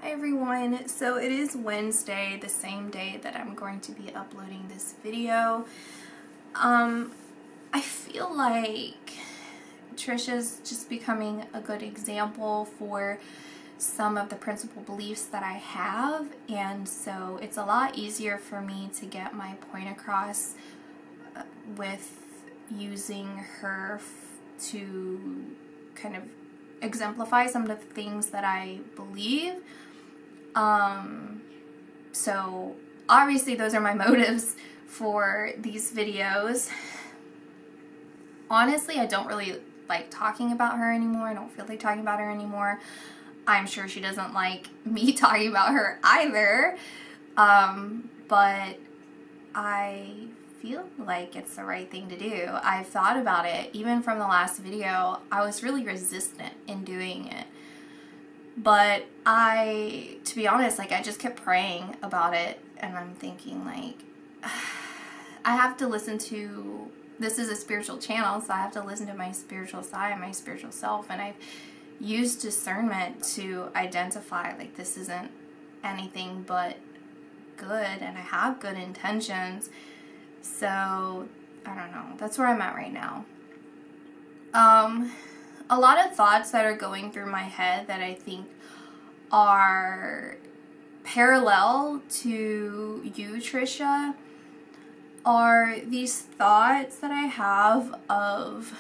Hi everyone, so it is Wednesday, the same day that I'm going to be uploading this video. I feel like Trisha's just becoming a good example for some of the principal beliefs that I have, and so it's a lot easier for me to get my point across with using her to kind of exemplify some of the things that I believe. So obviously those are my motives for these videos. Honestly, I don't really like talking about her anymore. I don't feel like talking about her anymore. I'm sure she doesn't like me talking about her either. But I feel like it's the right thing to do. I've thought about it. Even from the last video, I was really resistant in doing it. But to be honest, like I just kept praying about it, and I'm thinking like, I have to listen to, this is a spiritual channel, so I have to listen to my spiritual side, my spiritual self, and I've used discernment to identify like this isn't anything but good, and I have good intentions. So, I don't know, that's where I'm at right now. A lot of thoughts that are going through my head that I think are parallel to you, Trisha, are these thoughts that I have of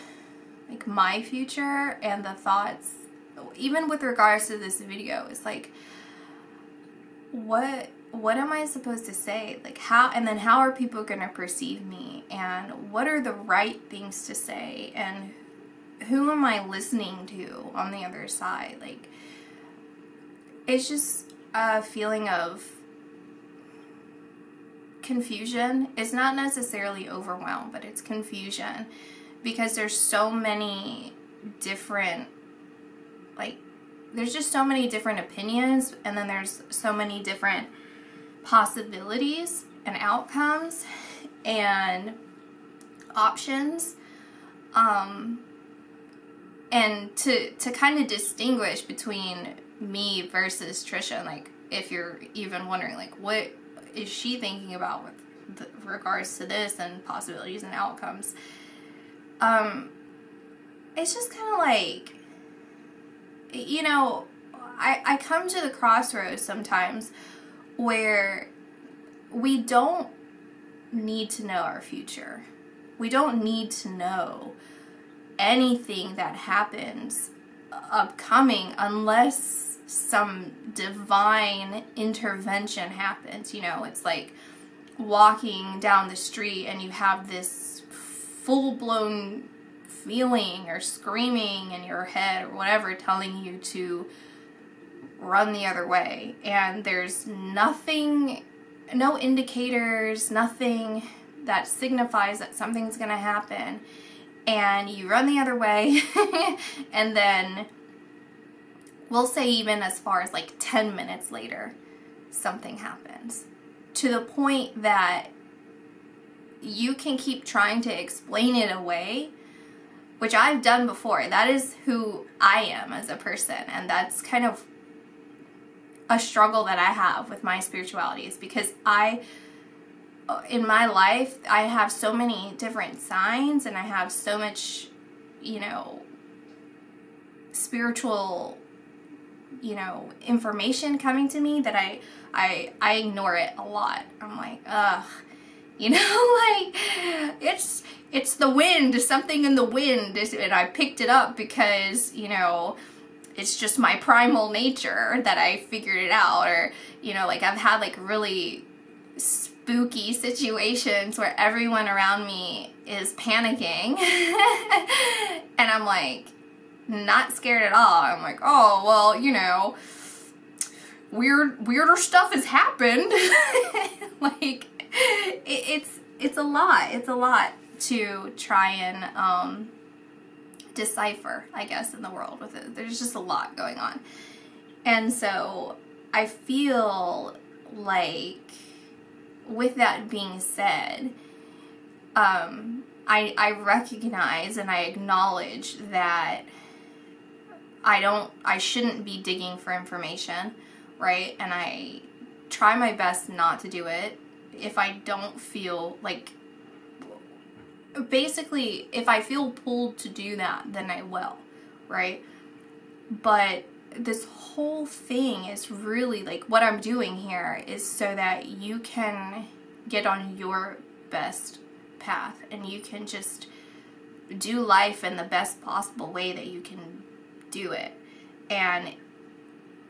like my future, and the thoughts, even with regards to this video, is like, what am I supposed to say? Like how are people gonna perceive me? And what are the right things to say? And who am I listening to on the other side? Like, it's just a feeling of confusion. It's not necessarily overwhelmed, but it's confusion because there's so many different, like, there's just so many different opinions, and then there's so many different possibilities and outcomes and options. And to kind of distinguish between me versus Trisha, like if you're even wondering like what is she thinking about with regards to this and possibilities and outcomes, it's just kind of like, you know, I come to the crossroads sometimes where we don't need to know our future. We don't need to know anything that happens upcoming unless some divine intervention happens. You know, it's like walking down the street and you have this full-blown feeling or screaming in your head or whatever telling you to run the other way, and there's nothing, no indicators, nothing that signifies that something's gonna happen, and you run the other way and then we'll say even as far as like 10 minutes later something happens, to the point that you can keep trying to explain it away, which I've done before. That is who I am as a person, and that's kind of a struggle that I have with my spirituality, is because in my life, I have so many different signs, and I have so much, you know, spiritual, you know, information coming to me that I ignore it a lot. I'm like, ugh, you know, like, it's the wind, something in the wind, and I picked it up because, you know, it's just my primal nature that I figured it out. Or, you know, like I've had like really spooky situations where everyone around me is panicking and I'm like not scared at all. I'm like, oh well, you know, weirder stuff has happened. Like it's a lot to try and decipher, I guess, in the world with it. There's just a lot going on, and so I feel like, with that being said, I recognize and I acknowledge that I shouldn't be digging for information right? And I try my best not to do it. If I don't feel like, basically, if I feel pulled to do that, then I will, right? But this whole thing is really, like, what I'm doing here is so that you can get on your best path and you can just do life in the best possible way that you can do it. And,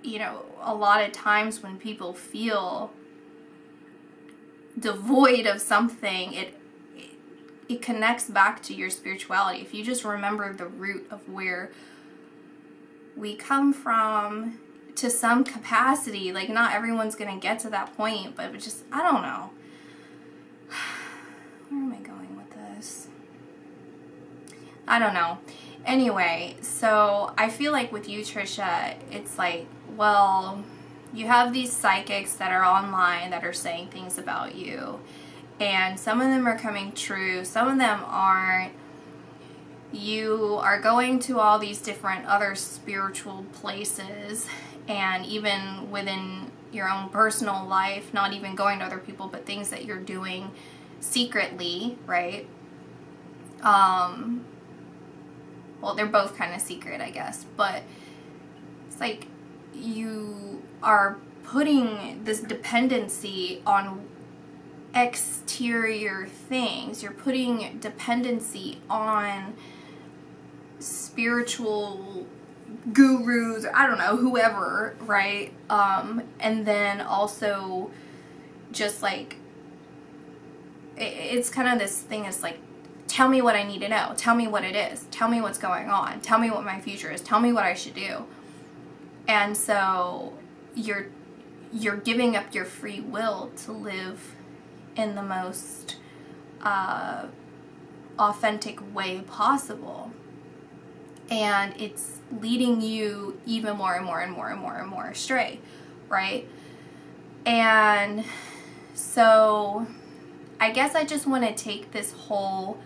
you know, a lot of times when people feel devoid of something, it connects back to your spirituality. If you just remember the root of where we come from to some capacity, like, not everyone's gonna get to that point, but just, I don't know. Where am I going with this? I don't know. Anyway, so I feel like with you, Trisha, it's like, well, you have these psychics that are online that are saying things about you, and some of them are coming true, some of them aren't. You are going to all these different other spiritual places, and even within your own personal life, not even going to other people, but things that you're doing secretly, right? Well, they're both kind of secret, I guess, but it's like you are putting this dependency on exterior things. You're putting dependency on spiritual gurus, or I don't know, whoever, right? And then also just like, it's kind of this thing, it's like, tell me what I need to know, tell me what it is, tell me what's going on, tell me what my future is, tell me what I should do. And so you're giving up your free will to live in the most authentic way possible. And it's leading you even more and more and more and more and more astray, right? And so I guess I just want to take this whole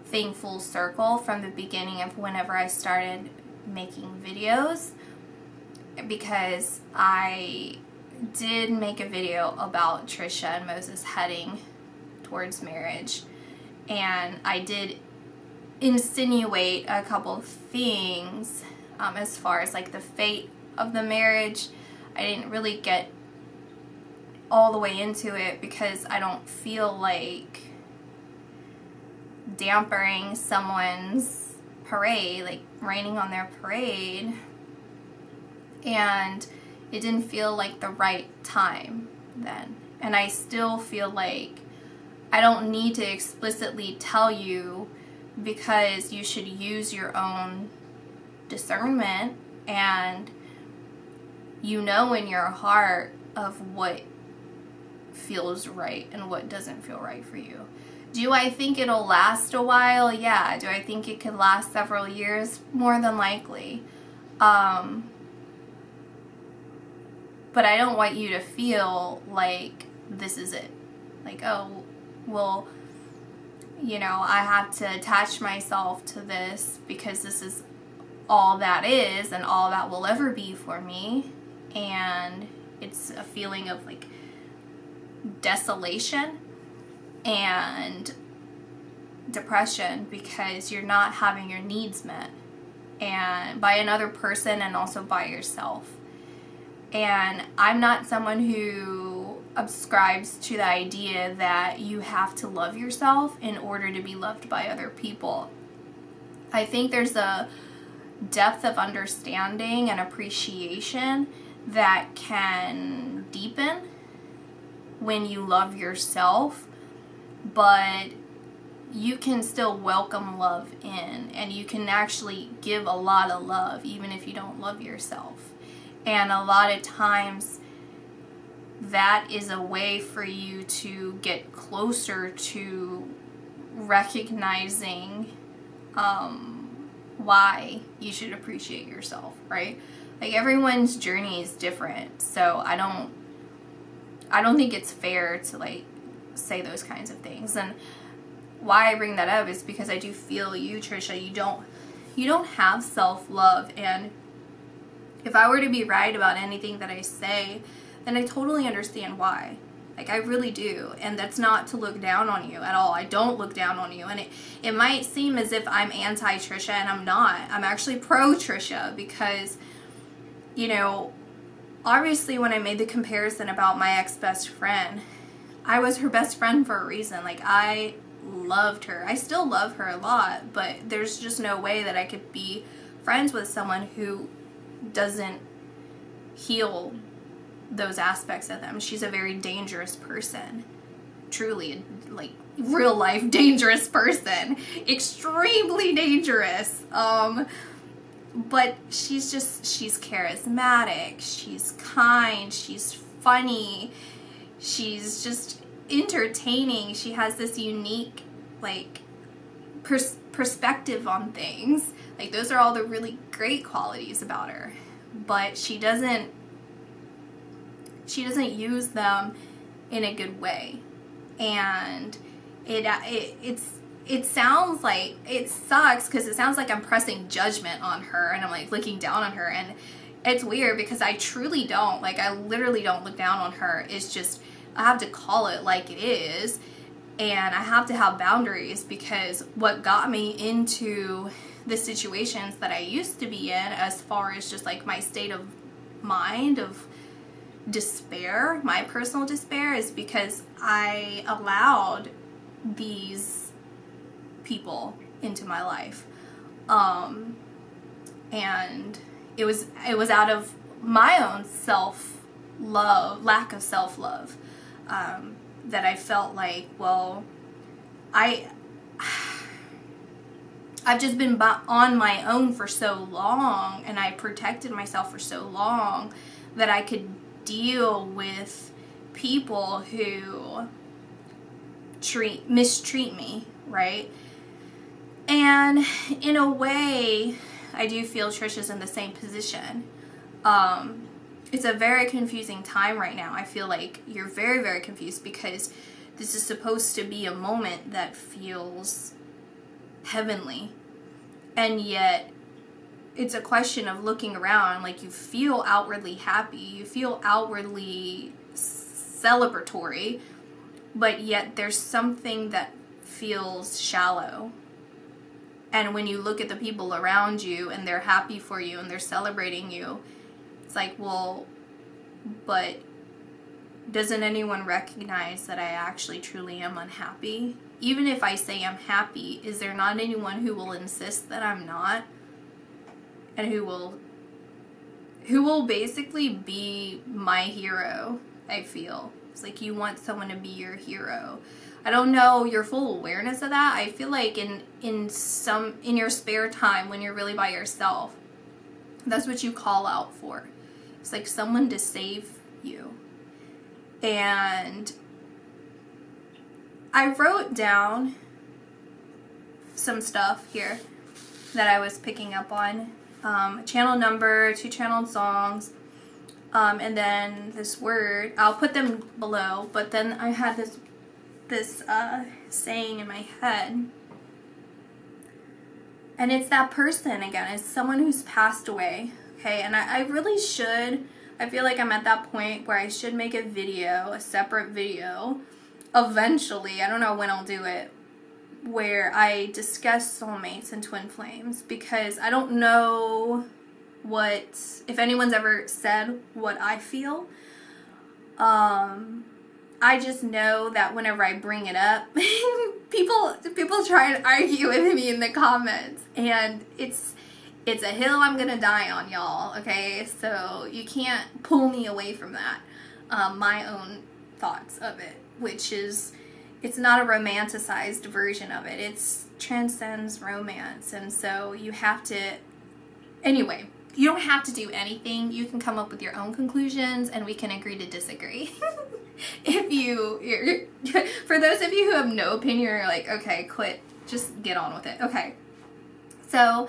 thing full circle from the beginning of whenever I started making videos, because I did make a video about Trisha and Moses heading towards marriage, and I did insinuate a couple of things as far as like the fate of the marriage. I didn't really get all the way into it because I don't feel like dampering someone's parade, like raining on their parade, and it didn't feel like the right time then. And I still feel like I don't need to explicitly tell you, because you should use your own discernment, and you know in your heart of what feels right and what doesn't feel right for you. Do I think it'll last a while? Yeah. Do I think it could last several years? More than likely. But I don't want you to feel like this is it. Like, oh, well, you know, I have to attach myself to this because this is all that is and all that will ever be for me. And it's a feeling of like desolation and depression because you're not having your needs met, and by another person and also by yourself. And I'm not someone who subscribes to the idea that you have to love yourself in order to be loved by other people. I think there's a depth of understanding and appreciation that can deepen when you love yourself, but you can still welcome love in, and you can actually give a lot of love even if you don't love yourself. And a lot of times that is a way for you to get closer to recognizing why you should appreciate yourself, right? Like, everyone's journey is different, so I don't think it's fair to like say those kinds of things. And why I bring that up is because I do feel you, Trisha, you don't have self-love, and if I were to be right about anything that I say, then I totally understand why. Like, I really do. And that's not to look down on you at all. I don't look down on you. And it might seem as if I'm anti-Trisha, and I'm not. I'm actually pro-Trisha because, you know, obviously when I made the comparison about my ex-best friend, I was her best friend for a reason. Like, I loved her. I still love her a lot, but there's just no way that I could be friends with someone who doesn't heal those aspects of them. She's a very dangerous person. Truly, like, real life dangerous person. Extremely dangerous. But she's charismatic, she's kind, she's funny, she's just entertaining. She has this unique, like, perspective on things. Like, those are all the really great qualities about her. But she doesn't use them in a good way. And it sounds like, it sucks because it sounds like I'm pressing judgment on her and I'm like looking down on her, and it's weird because I truly don't. Like, I literally don't look down on her. It's just, I have to call it like it is, and I have to have boundaries, because what got me into the situations that I used to be in, as far as just like my state of mind of despair, my personal despair, is because I allowed these people into my life, and it was out of my own lack of self-love, that I felt like, well, I've just been on my own for so long, and I protected myself for so long that I could deal with people who mistreat me, right? And in a way, I do feel Trisha's in the same position. It's a very confusing time right now. I feel like you're very, very confused, because this is supposed to be a moment that feels heavenly. And yet, it's a question of looking around, like, you feel outwardly happy, you feel outwardly celebratory, but yet there's something that feels shallow. And when you look at the people around you and they're happy for you and they're celebrating you, it's like, well, but doesn't anyone recognize that I actually truly am unhappy? Even if I say I'm happy, is there not anyone who will insist that I'm not? And who will basically be my hero, I feel. It's like, you want someone to be your hero. I don't know your full awareness of that. I feel like in your spare time, when you're really by yourself, that's what you call out for. It's like someone to save you. And I wrote down some stuff here that I was picking up on. Channel number, 2 channeled songs, and then this word. I'll put them below, but then I had this saying in my head, and it's that person again. It's someone who's passed away, okay? And I really should, I feel like I'm at that point where I should make a separate video, eventually. I don't know when I'll do it, where I discuss soulmates and twin flames, because I don't know if anyone's ever said what I feel. I just know that whenever I bring it up, people try and argue with me in the comments, and it's a hill I'm gonna die on, y'all, okay? So you can't pull me away from that. My own thoughts of it, which is, it's not a romanticized version of it. It transcends romance. And so you have to, anyway, you don't have to do anything. You can come up with your own conclusions, and we can agree to disagree. For those of you who have no opinion, you're like, okay, quit, just get on with it. Okay. So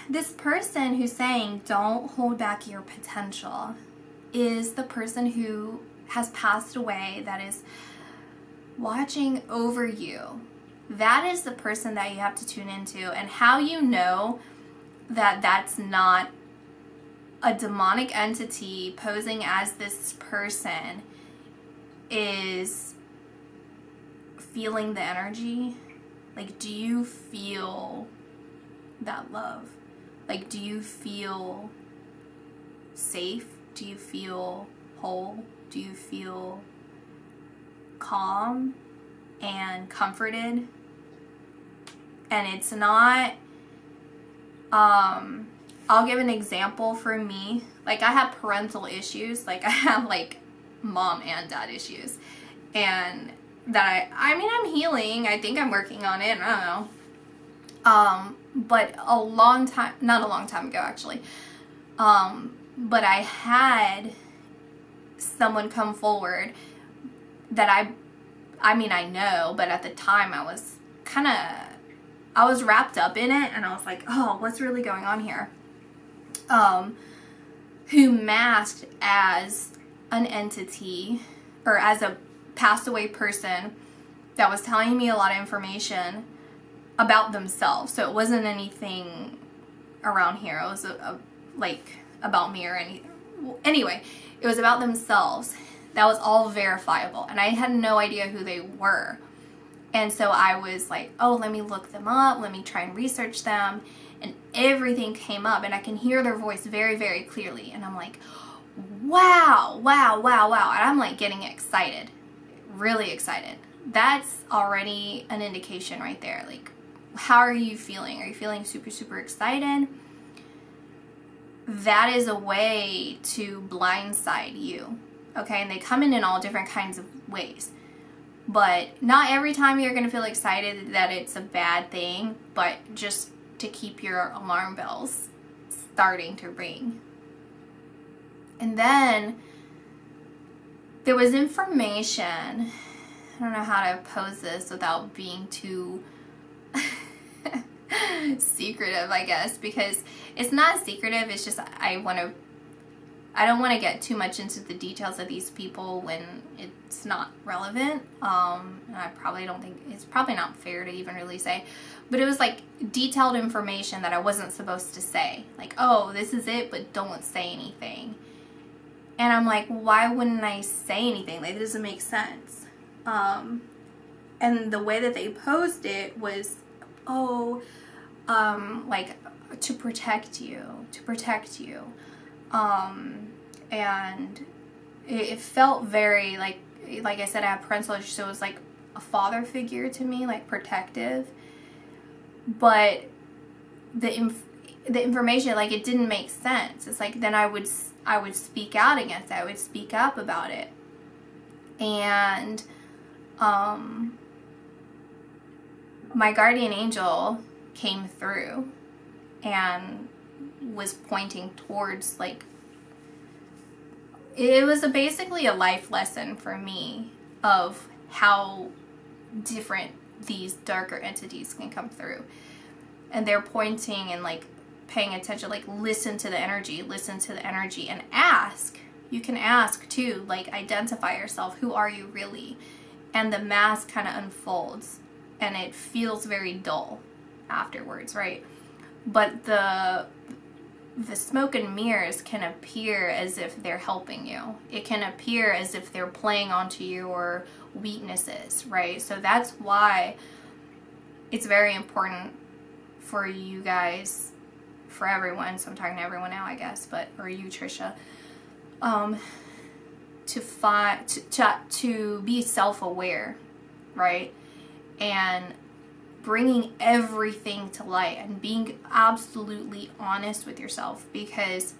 this person who's saying, don't hold back your potential, is the person who has passed away, that is watching over you. That is the person that you have to tune into. And how you know that that's not a demonic entity posing as this person is feeling the energy? Like, do you feel that love? Like, do you feel safe? Do you feel whole? Do you feel calm and comforted? And it's not, I'll give an example for me. Like, I have parental issues. Like, I have, like, mom and dad issues. And that I mean, I'm healing. I think I'm working on it. I don't know. But not a long time ago, actually. But I had someone come forward that I mean, I know, but at the time I was wrapped up in it, and I was like, oh, what's really going on here? Who masked as an entity, or as a passed away person that was telling me a lot of information about themselves. So it wasn't anything around here. It was like about me or anything. Anyway, it was about themselves. That was all verifiable, and I had no idea who they were. And so I was like, oh, let me look them up, let me try and research them, and everything came up, and I can hear their voice very, very clearly, and I'm like, wow, wow, wow, wow, and I'm like getting excited, really excited. That's already an indication right there. Like, how are you feeling? Are you feeling super, super excited? That is a way to blindside you, okay? And they come in all different kinds of ways. But not every time you're going to feel excited that it's a bad thing, but just to keep your alarm bells starting to ring. And then there was information, I don't know how to pose this without being too secretive, I guess, because it's not secretive, it's just I don't want to get too much into the details of these people when it's not relevant. And I probably don't think, it's probably not fair to even really say, but it was like detailed information that I wasn't supposed to say. Like, oh, this is it, but don't say anything. And I'm like, why wouldn't I say anything? Like, it doesn't make sense. And the way that they posed it was, like, to protect you. And it felt very, like I said, I have parental issues, so it was like a father figure to me, like protective. But the information, like, it didn't make sense. It's like, then I would speak out against it. I would speak up about it. And my guardian angel came through and was pointing towards, like, it was basically a life lesson for me of how different these darker entities can come through. And they're pointing and, like, paying attention, like, listen to the energy, and ask. You can ask too, like, identify yourself. Who are you really? And the mask kind of unfolds, and it feels very dull afterwards, right? But the smoke and mirrors can appear as if they're helping you. It can appear as if they're playing onto your weaknesses, right? So that's why it's very important for you guys, for everyone, so I'm talking to everyone now, I guess, or you, Trisha, to be self-aware, right? And bringing everything to light and being absolutely honest with yourself, because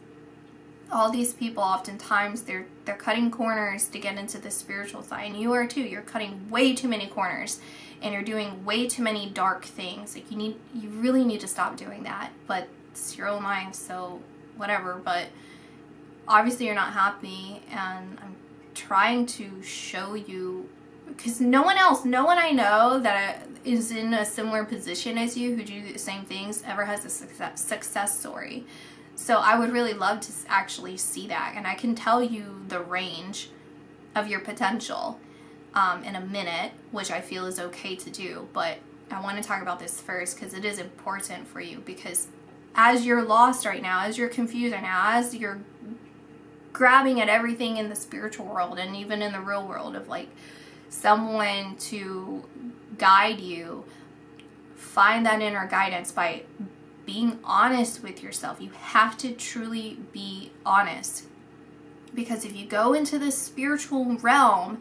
all these people, oftentimes they're cutting corners to get into the spiritual side, and you are too. You're cutting way too many corners, and you're doing way too many dark things. Like, you really need to stop doing that. But it's your own mind, so whatever. But obviously you're not happy, and I'm trying to show you, because no one I know that is in a similar position as you, who do the same things, ever has a success story. So I would really love to actually see that, and I can tell you the range of your potential in a minute, which I feel is okay to do. But I want to talk about this first because it is important for you, because as you're lost right now, as you're confused right now, as you're grabbing at everything in the spiritual world and even in the real world of like someone to guide you, find that inner guidance by being honest with yourself. You have to truly be honest, because if you go into this spiritual realm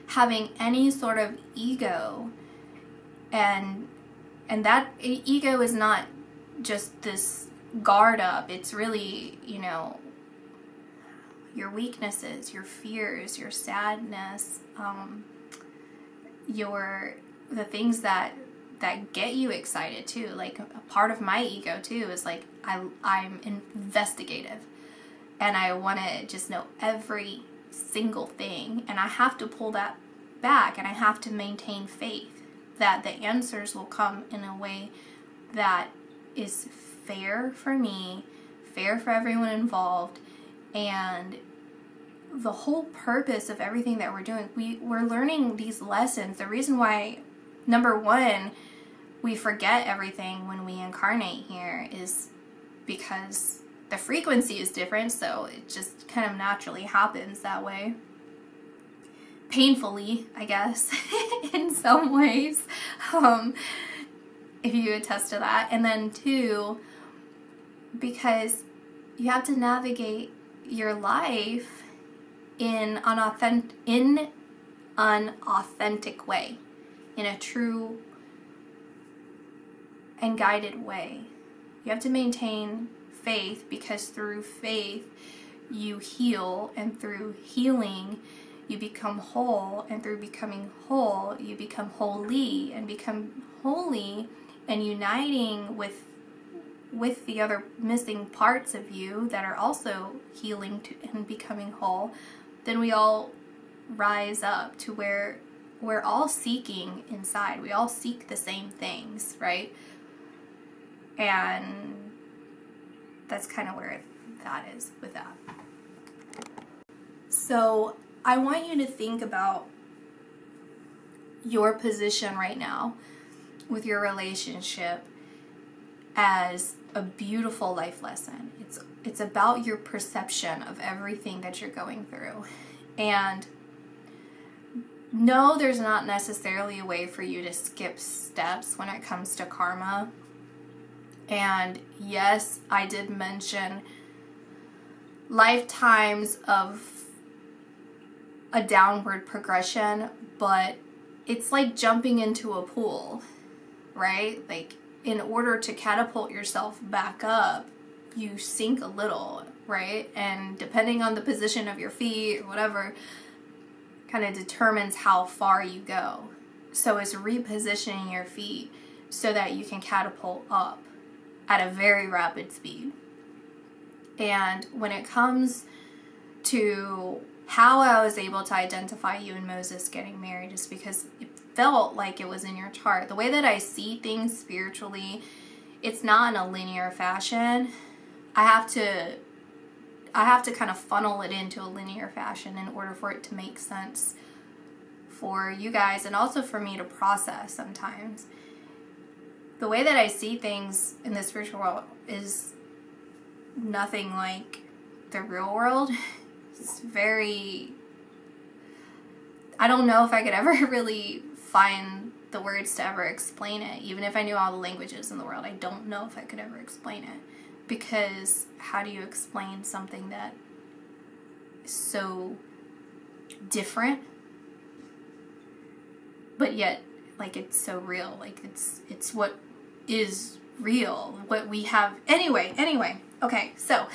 having any sort of ego, and that ego is not just this guard up, it's really, you know, your weaknesses, your fears, your sadness, the things that get you excited too. Like a part of my ego too is like I'm investigative, and I want to just know every single thing, and I have to pull that back, and I have to maintain faith that the answers will come in a way that is fair for me, fair for everyone involved. And the whole purpose of everything that we're doing, we're learning these lessons. The reason why, number one, we forget everything when we incarnate here is because the frequency is different, so it just kind of naturally happens that way. Painfully, I guess, in some ways, if you attest to that. And then two, because you have to navigate your life in an authentic way, in a true and guided way. You have to maintain faith, because through faith you heal, and through healing you become whole, and through becoming whole you become holy, and become holy and uniting with the other missing parts of you that are also healing and becoming whole. Then we all rise up to where we're all seeking inside. We all seek the same things, right? And that's kind of where that is with that. So I want you to think about your position right now with your relationship as a beautiful life lesson. It's about your perception of everything that you're going through. And no, there's not necessarily a way for you to skip steps when it comes to karma. And yes, I did mention lifetimes of a downward progression, but it's like jumping into a pool, right? Like, in order to catapult yourself back up, you sink a little, right? And depending on the position of your feet or whatever, kind of determines how far you go. So it's repositioning your feet so that you can catapult up at a very rapid speed. And when it comes to how I was able to identify you and Moses getting married, is because it felt like it was in your chart. The way that I see things spiritually, it's not in a linear fashion. I have to kind of funnel it into a linear fashion in order for it to make sense for you guys, and also for me to process sometimes. The way that I see things in the spiritual world is nothing like the real world. It's very, I don't know if I could ever really find the words to ever explain it. Even if I knew all the languages in the world, I don't know if I could ever explain it. Because how do you explain something that is so different, but yet like it's so real? Like it's what is real, what we have. Anyway, okay, so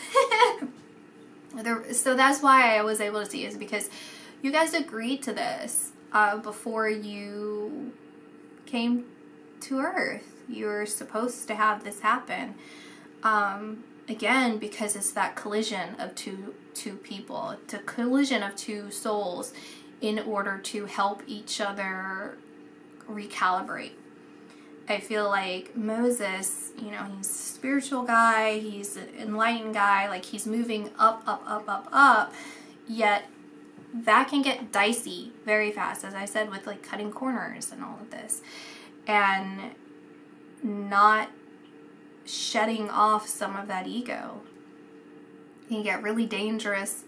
so that's why I was able to see, is because you guys agreed to this before you came to Earth. You were supposed to have this happen. Again, because it's that collision of two people, the collision of two souls, in order to help each other recalibrate. I feel like Moses, you know, he's a spiritual guy, he's an enlightened guy, like he's moving up, yet that can get dicey very fast, as I said, with like cutting corners and all of this, and not shedding off some of that ego. It can get really dangerous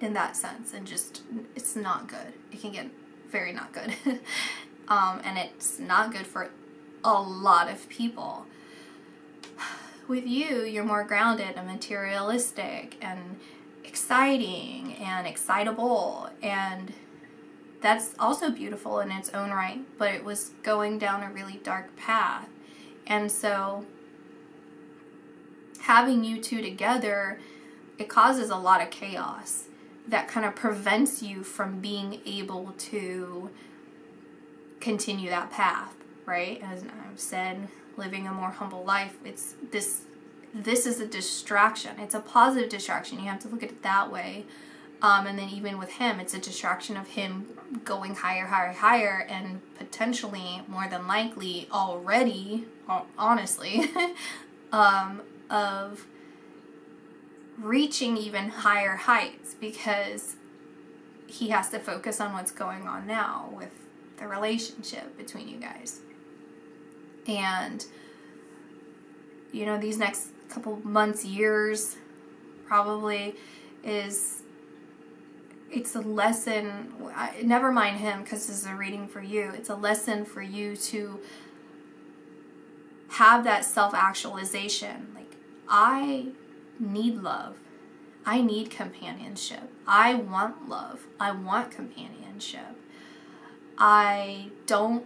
in that sense, and just, it's not good. It can get very not good. And it's not good for a lot of people. With you, you're more grounded and materialistic and exciting and excitable, and that's also beautiful in its own right, but it was going down a really dark path. And so having you two together, it causes a lot of chaos that kind of prevents you from being able to continue that path, right? As I've said, living a more humble life, it's this is a distraction. It's a positive distraction. You have to look at it that way. And then even with him, it's a distraction of him going higher, higher, higher, and potentially, more than likely, already, honestly, of reaching even higher heights, because he has to focus on what's going on now with the relationship between you guys. And, you know, these next couple months, years, probably, it's a lesson. Never mind him, because this is a reading for you. It's a lesson for you to have that self-actualization. Like, I need love. I need companionship. I want love. I want companionship. I don't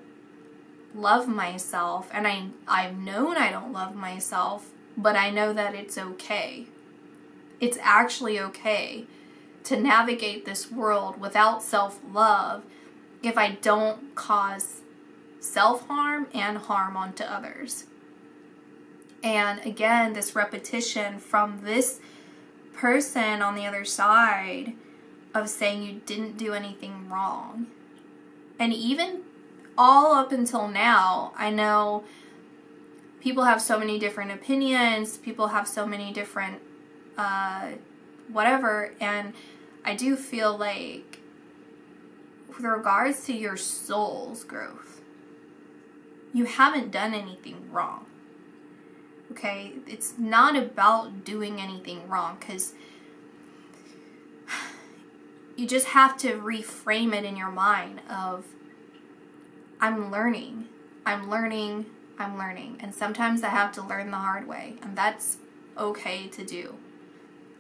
love myself, and I've known I don't love myself, but I know that it's okay. It's actually okay to navigate this world without self-love if I don't cause self-harm and harm onto others. And again, this repetition from this person on the other side of saying you didn't do anything wrong. And even all up until now, I know people have so many different opinions, people have so many different whatever, and I do feel like with regards to your soul's growth, you haven't done anything wrong. Okay? It's not about doing anything wrong, because you just have to reframe it in your mind of, I'm learning. And sometimes I have to learn the hard way, and that's okay to do.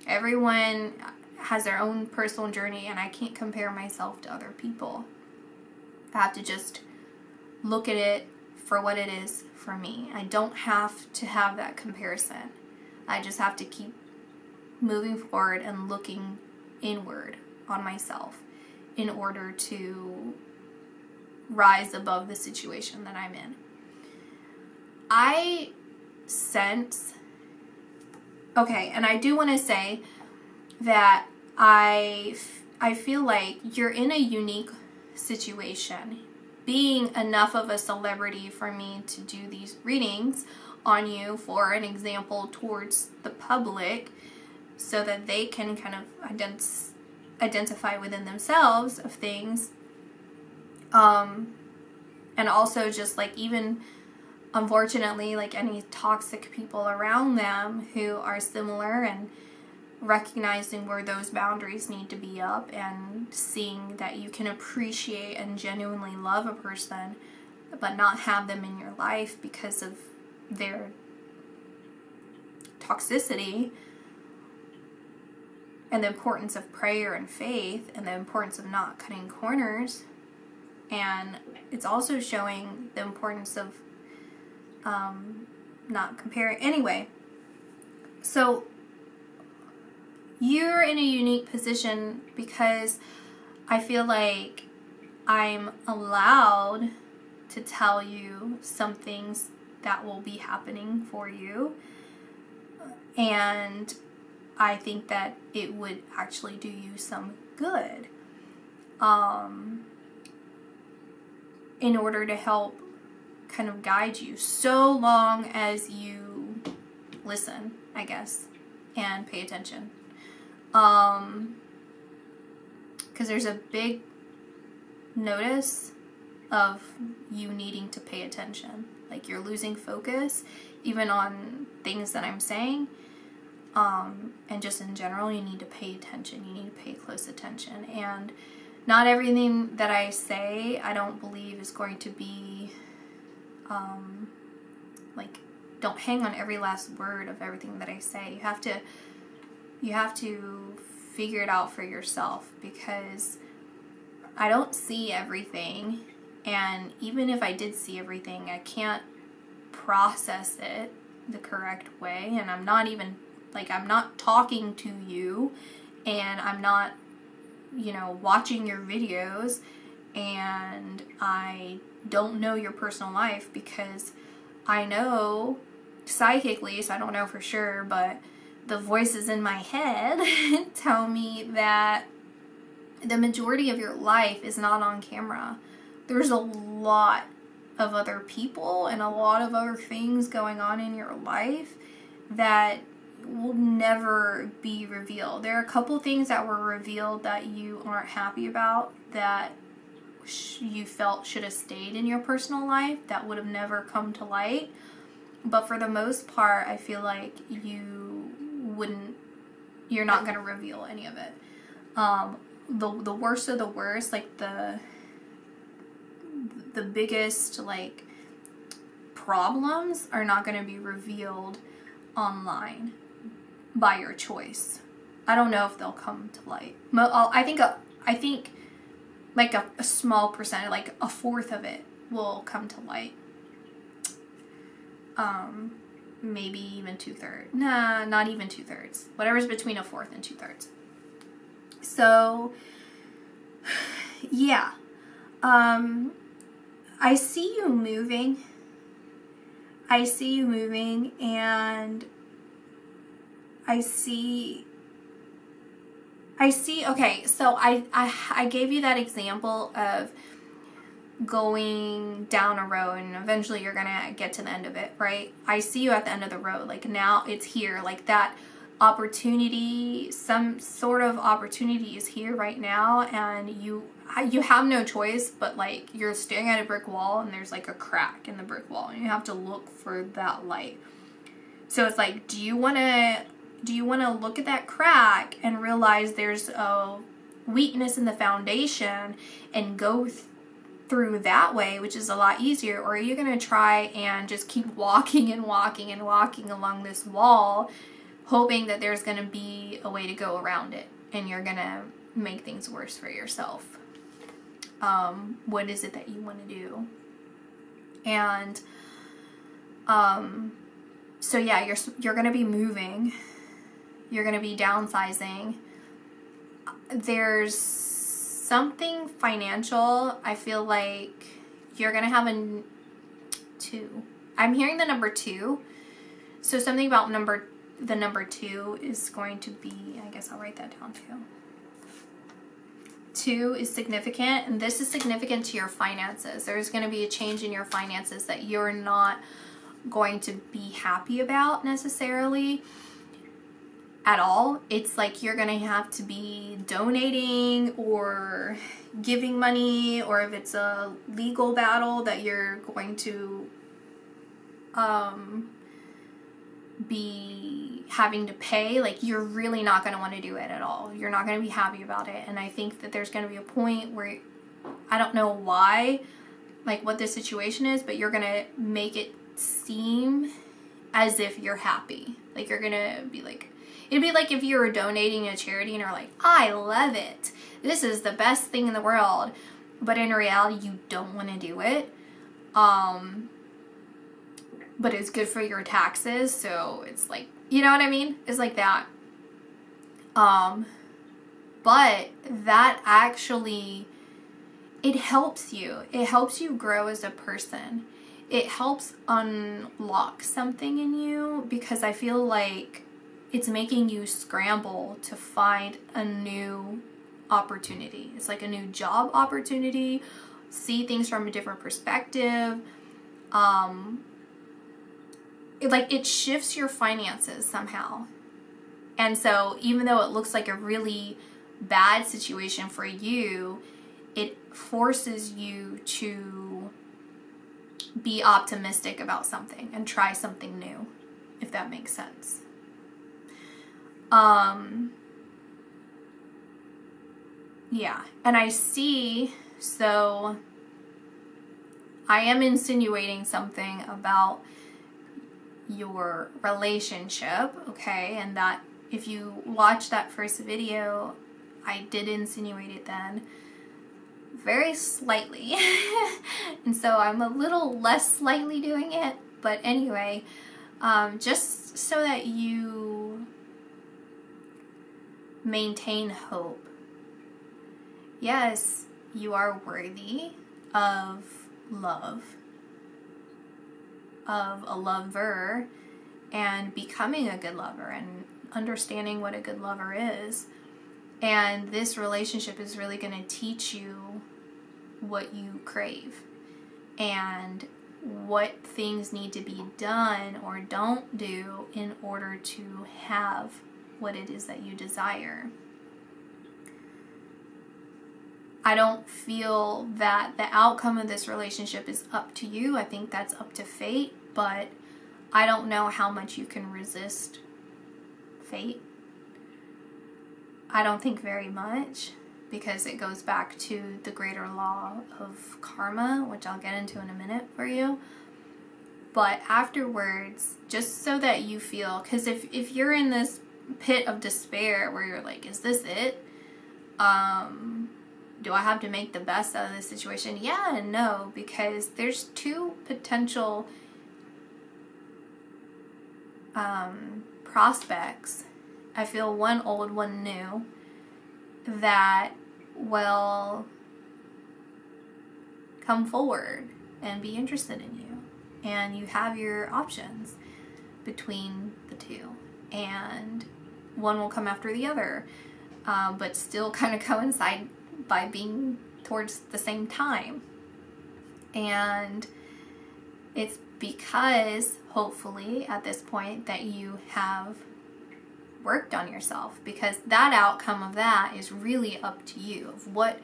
Everyone has their own personal journey, and I can't compare myself to other people. I have to just look at it for what it is for me. I don't have to have that comparison. I just have to keep moving forward and looking inward on myself in order to rise above the situation that I'm in. I sense, okay, and I do want to say that I feel like you're in a unique situation. Being enough of a celebrity for me to do these readings on you, for an example, towards the public, so that they can kind of identify within themselves of things. And also just like, even unfortunately, like any toxic people around them who are similar, and recognizing where those boundaries need to be up, and seeing that you can appreciate and genuinely love a person but not have them in your life because of their toxicity, and the importance of prayer and faith, and the importance of not cutting corners. And it's also showing the importance of not comparing. Anyway, so you're in a unique position because I feel like I'm allowed to tell you some things that will be happening for you. And I think that it would actually do you some good. In order to help kind of guide you, so long as you listen, I guess, and pay attention. Because there's a big notice of you needing to pay attention. like you're losing focus, even on things that I'm saying. And just in general, you need to pay attention. You need to pay close attention. And not everything that I say, I don't believe is going to be, like, don't hang on every last word of everything that I say. You have to figure it out for yourself, because I don't see everything. And even if I did see everything, I can't process it the correct way. And I'm not even, like, I'm not talking to you, and I'm not, you know, watching your videos, and I don't know your personal life, because I know psychically, so I don't know for sure, but the voices in my head tell me that the majority of your life is not on camera. There's a lot of other people and a lot of other things going on in your life that will never be revealed. There are a couple things that were revealed that you aren't happy about, that you felt should have stayed in your personal life, that would have never come to light. But for the most part, I feel like you're not going to reveal any of it. The worst of the worst, like the biggest, like, problems are not going to be revealed online by your choice. I don't know if they'll come to light. I think like a small percentage, like a fourth of it will come to light. Maybe even 2/3. Nah, not even 2/3. Whatever's between a fourth and 2/3. So, yeah. I see you moving. And I see, okay, so I gave you that example of going down a road, and eventually you're gonna get to the end of it, right? I see you at the end of the road. Like, now it's here. Like, that opportunity, some sort of opportunity is here right now, and you have no choice, but, like, you're staring at a brick wall, and there's, like, a crack in the brick wall, and you have to look for that light. So it's like, do you want to look at that crack and realize there's a weakness in the foundation and go through that way, which is a lot easier? Or are you going to try and just keep walking and walking and walking along this wall, hoping that there's going to be a way to go around it, and you're going to make things worse for yourself? What is it that you want to do? And so yeah, you're going to be moving. You're going to be downsizing. There's something financial. I feel like you're going to have a 2. I'm hearing the number 2. So something about the number 2 is going to be, I guess I'll write that down too. 2 is significant, and this is significant to your finances. There's going to be a change in your finances that you're not going to be happy about necessarily at all. It's like you're going to have to be donating or giving money, or if it's a legal battle that you're going to be having to pay, like, you're really not going to want to do it at all. You're not going to be happy about it. And I think that there's going to be a point where, I don't know why, like, what the situation is, but you're going to make it seem as if you're happy. Like, you're going to be like, it'd be like if you were donating a charity and you're like, I love it, this is the best thing in the world, but in reality you don't want to do it. But it's good for your taxes, so it's like, you know what I mean? It's like that. But that actually, it helps you. It helps you grow as a person. It helps unlock something in you, because I feel like it's making you scramble to find a new opportunity. It's like a new job opportunity, see things from a different perspective. It shifts your finances somehow. And so even though it looks like a really bad situation for you, it forces you to be optimistic about something and try something new, if that makes sense. Yeah, and I see, so I am insinuating something about your relationship, okay? And that if you watch that first video, I did insinuate it then very slightly. And so I'm a little less slightly doing it, but anyway, just so that you maintain hope. Yes, you are worthy of love, of a lover, and becoming a good lover and understanding what a good lover is. And this relationship is really going to teach you what you crave and what things need to be done or don't do in order to have what it is that you desire. I don't feel that the outcome of this relationship is up to you. I think that's up to fate, but I don't know how much you can resist fate. I don't think very much, because it goes back to the greater law of karma, which I'll get into in a minute for you. But afterwards, just so that you feel, because if you're in this pit of despair where you're like, is this it? Do I have to make the best out of this situation? Yeah and no, because there's two potential prospects. I feel one old, one new, that will come forward and be interested in you. And you have your options between the two. And one will come after the other, but still kind of coincide by being towards the same time. And it's because, hopefully, at this point, that you have worked on yourself, because that outcome of that is really up to you, of what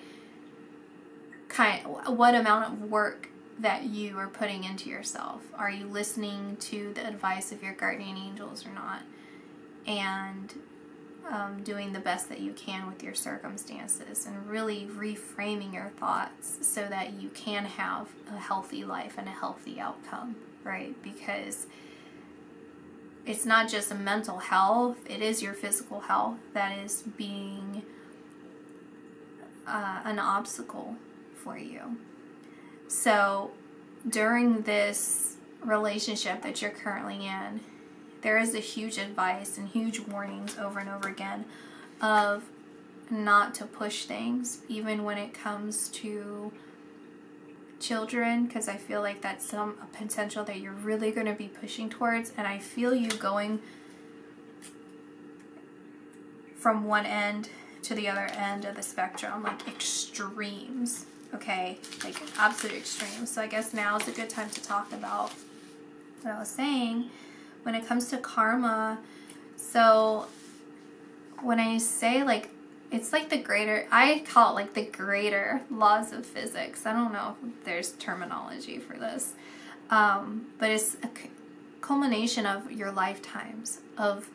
amount of work that you are putting into yourself. Are you listening to the advice of your guardian angels or not? And doing the best that you can with your circumstances, and really reframing your thoughts so that you can have a healthy life and a healthy outcome, right? Because it's not just a mental health, it is your physical health that is being an obstacle for you. So during this relationship that you're currently in, there is a huge advice and huge warnings over and over again of not to push things, even when it comes to children, because I feel like that's a potential that you're really going to be pushing towards. And I feel you going from one end to the other end of the spectrum, like extremes, okay? Like absolute extremes. So I guess now is a good time to talk about what I was saying when it comes to karma. So when I say, like, it's like the greater, I call it like the greater laws of physics. I don't know if there's terminology for this, but it's a culmination of your lifetimes, of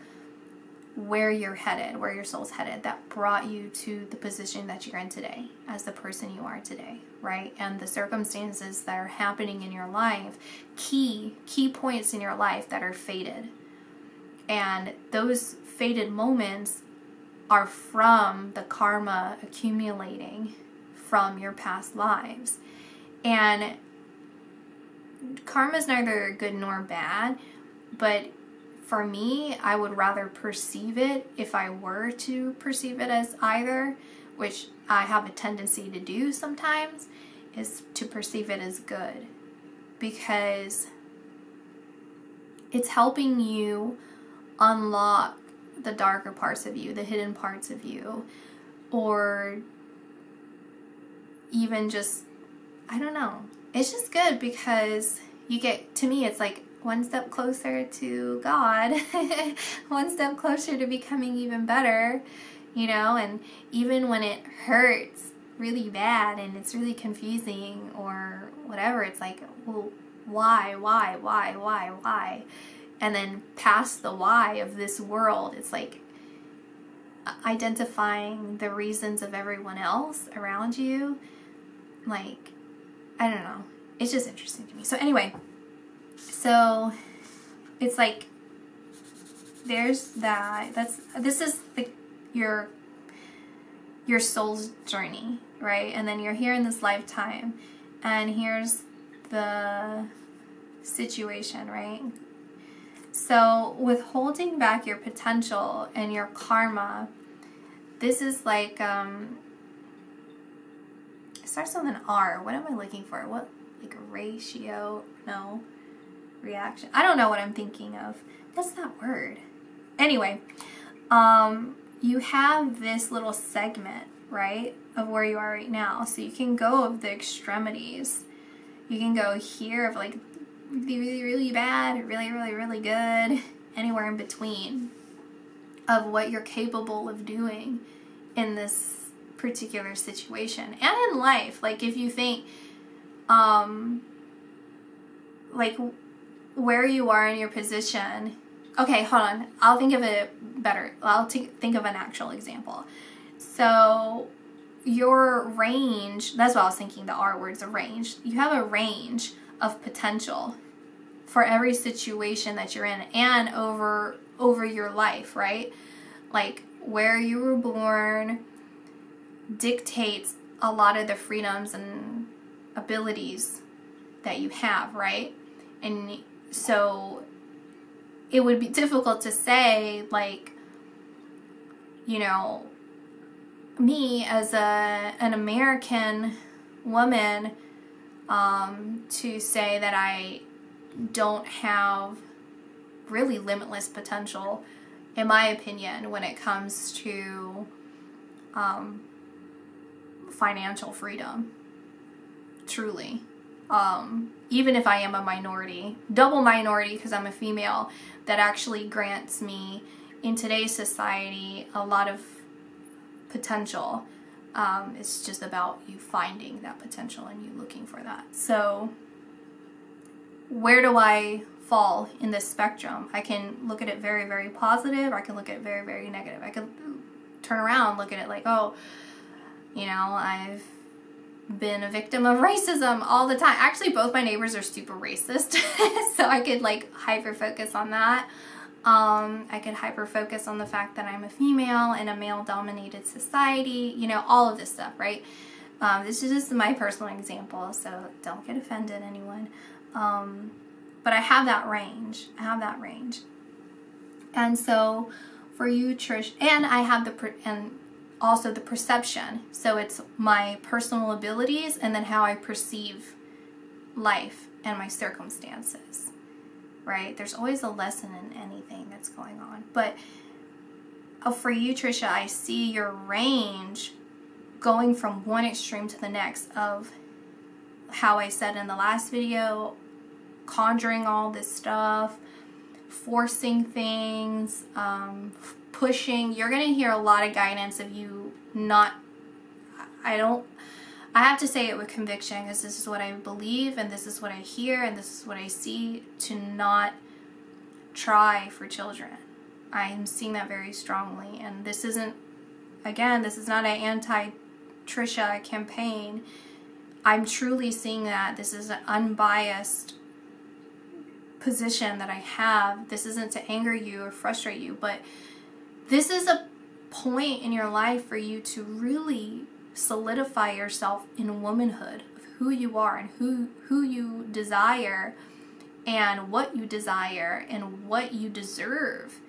where you're headed, where your soul's headed, that brought you to the position that you're in today, as the person you are today, right? And the circumstances that are happening in your life, key points in your life that are fated. And those fated moments are from the karma accumulating from your past lives. And karma is neither good nor bad, but for me, I would rather perceive it, if I were to perceive it as either, which I have a tendency to do sometimes, is to perceive it as good, because it's helping you unlock the darker parts of you, the hidden parts of you, or even just, I don't know. It's just good because you get, to me, it's like one step closer to God, one step closer to becoming even better, you know. And even when it hurts really bad and it's really confusing or whatever, it's like, well, why? And then past the why of this world, it's like identifying the reasons of everyone else around you. Like, I don't know. It's just interesting to me. So anyway, so it's like there's that. This is your soul's journey, right? And then you're here in this lifetime, and here's the situation, right? So with holding back your potential and your karma, this is like, it starts with an R. What am I looking for? What, like a ratio? No. Reaction. I don't know what I'm thinking of. What's that word? Anyway, you have this little segment, right, of where you are right now. So you can go of the extremities. You can go here of like really, really bad, really, really, really good, anywhere in between of what you're capable of doing in this particular situation and in life. Like if you think, like where you are in your position. Okay, hold on. I'll think of it better. I'll think of an actual example. So your range, that's what I was thinking, the R word's a range. You have a range of potential for every situation that you're in and over your life, right? Like where you were born dictates a lot of the freedoms and abilities that you have, right? And so it would be difficult to say, like, you know, me as an American woman, to say that I don't have really limitless potential, in my opinion, when it comes to financial freedom. Truly. Even if I am a minority, double minority because I'm a female, that actually grants me, in today's society, a lot of potential. It's just about you finding that potential and you looking for that. So where do I fall in this spectrum? I can look at it very, very positive, or I can look at it very, very negative. I could turn around, look at it like, oh, you know, I've been a victim of racism all the time. Actually, both my neighbors are super racist, so I could like hyper focus on that. I could hyper focus on the fact that I'm a female in a male dominated society, you know, all of this stuff, right? This is just my personal example, so don't get offended, anyone. But I have that range. And so for you, Trish, and I have also the perception. So it's my personal abilities and then how I perceive life and my circumstances, right? There's always a lesson in anything that's going on. But for you, Trisha, I see your range going from one extreme to the next of how I said in the last video, conjuring all this stuff, forcing things, pushing. You're going to hear a lot of guidance of you not, I have to say it with conviction because this is what I believe and this is what I hear and this is what I see, to not try for children. I am seeing that very strongly, and this isn't, again, this is not an anti-Trisha campaign. I'm truly seeing that this is an unbiased position that I have. This isn't to anger you or frustrate you, but this is a point in your life for you to really solidify yourself in womanhood, of who you are and who you desire and what you desire and what you deserve.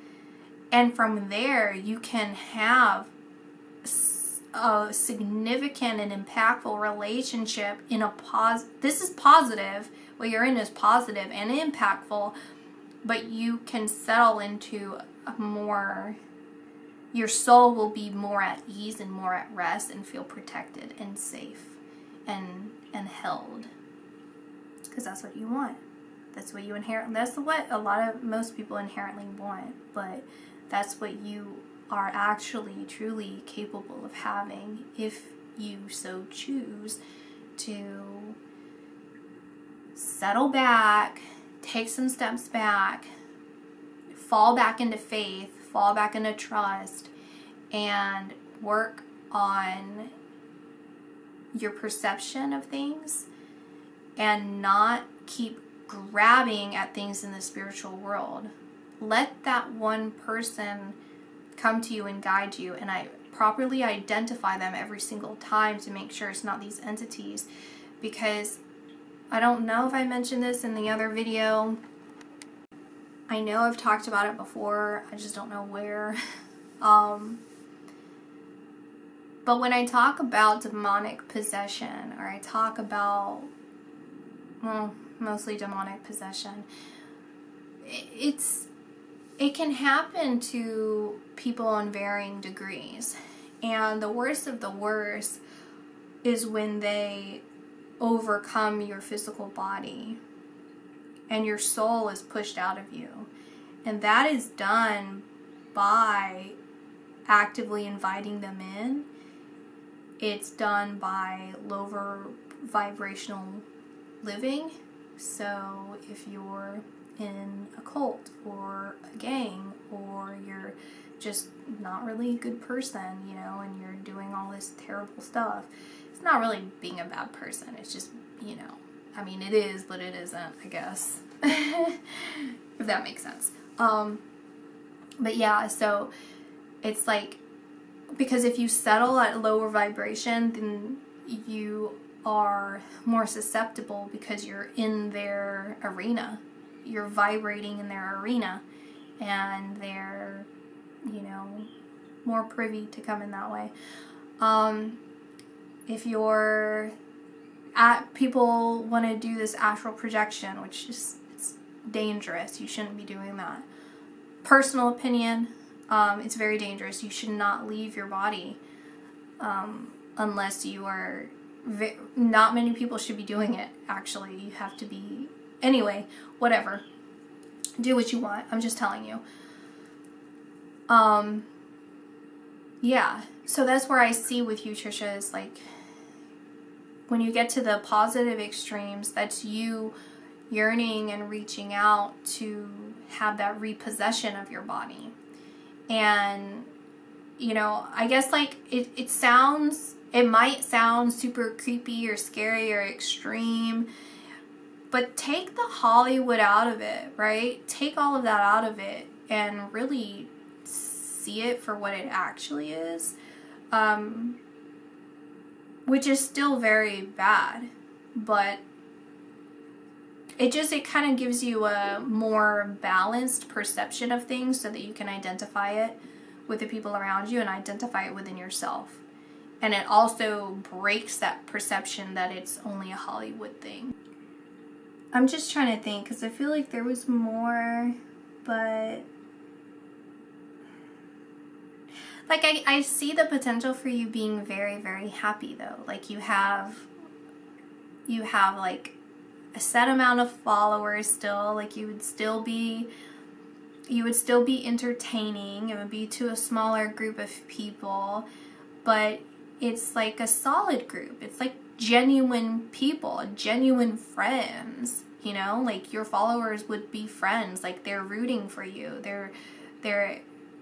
And from there, you can have a significant and impactful relationship in a this is positive. What you're in is positive and impactful, but you can settle into a more, your soul will be more at ease and more at rest and feel protected and safe and held, because that's what you want. That's what you that's what most people inherently want, but that's what you are actually truly capable of having if you so choose to settle back, take some steps back, fall back into faith, fall back into trust, and work on your perception of things and not keep grabbing at things in the spiritual world. Let that one person come to you and guide you, and I properly identify them every single time to make sure it's not these entities, because I don't know if I mentioned this in the other video. I know I've talked about it before, I just don't know where. But when I talk about demonic possession, or I talk about, well, mostly demonic possession, it can happen to people in varying degrees. And the worst of the worst is when they overcome your physical body and your soul is pushed out of you. And that is done by actively inviting them in. It's done by lower vibrational living. So if you're in a cult or a gang, or you're just not really a good person, you know, and you're doing all this terrible stuff, it's not really being a bad person. It's just, you know, I mean, it is, but it isn't, I guess. If that makes sense. But yeah, so it's like, because if you settle at lower vibration, then you are more susceptible because you're in their arena. You're vibrating in their arena, and they're, you know, more privy to come in that way. If you're people want to do this astral projection, which is, it's dangerous. You shouldn't be doing that. Personal opinion, it's very dangerous. You should not leave your body unless you are, not many people should be doing it, actually. You have to be, anyway, whatever. Do what you want. I'm just telling you. Yeah, so that's where I see with you, Trisha, is like, when you get to the positive extremes, that's you yearning and reaching out to have that repossession of your body. And, you know, I guess like it might sound super creepy or scary or extreme, but take the Hollywood out of it, right? Take all of that out of it and really see it for what it actually is. Which is still very bad, but it kind of gives you a more balanced perception of things so that you can identify it with the people around you and identify it within yourself. And it also breaks that perception that it's only a Hollywood thing. I'm just trying to think, because I feel like there was more, but like I see the potential for you being very, very happy though. Like you have like a set amount of followers still. Like you would still be entertaining. It would be to a smaller group of people, but it's like a solid group. It's like genuine people, genuine friends, you know? Like your followers would be friends. Like they're rooting for you. They're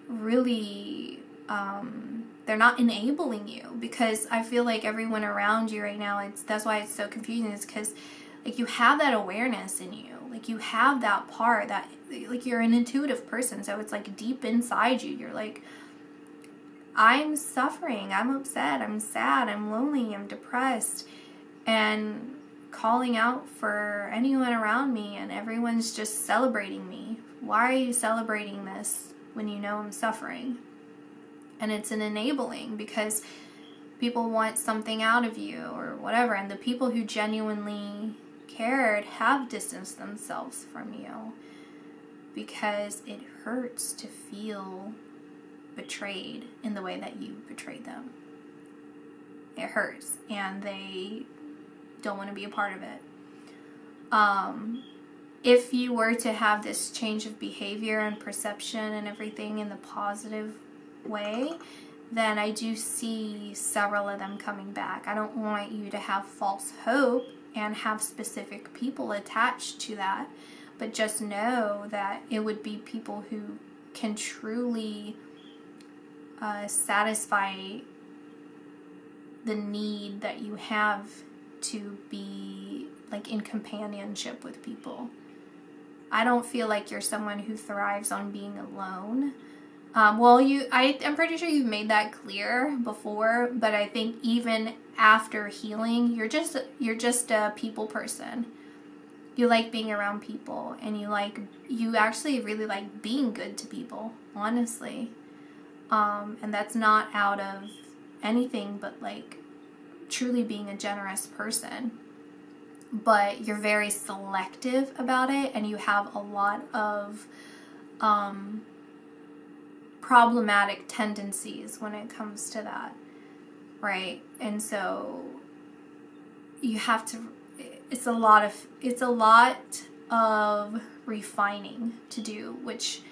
really they're not enabling you, because I feel like everyone around you right now, that's why it's so confusing, is because like you have that awareness in you, like you have that part that, like, you're an intuitive person, so it's like deep inside you, you're like, I'm suffering, I'm upset, I'm sad, I'm lonely, I'm depressed, and calling out for anyone around me, and everyone's just celebrating me. Why are you celebrating this when you know I'm suffering? And it's an enabling, because people want something out of you or whatever. And the people who genuinely cared have distanced themselves from you, because it hurts to feel betrayed in the way that you betrayed them. It hurts, and they don't want to be a part of it. If you were to have this change of behavior and perception and everything in the positive way, then I do see several of them coming back. I don't want you to have false hope and have specific people attached to that. But just know that it would be people who can truly satisfy the need that you have to be like in companionship with people. I don't feel like you're someone who thrives on being alone. Well, I'm pretty sure you've made that clear before, but I think even after healing, you're just a people person. You like being around people, and you actually really like being good to people, honestly. And that's not out of anything but like truly being a generous person. But you're very selective about it, and you have a lot of problematic tendencies when it comes to that, right? And so you have to, it's a lot of refining to do, which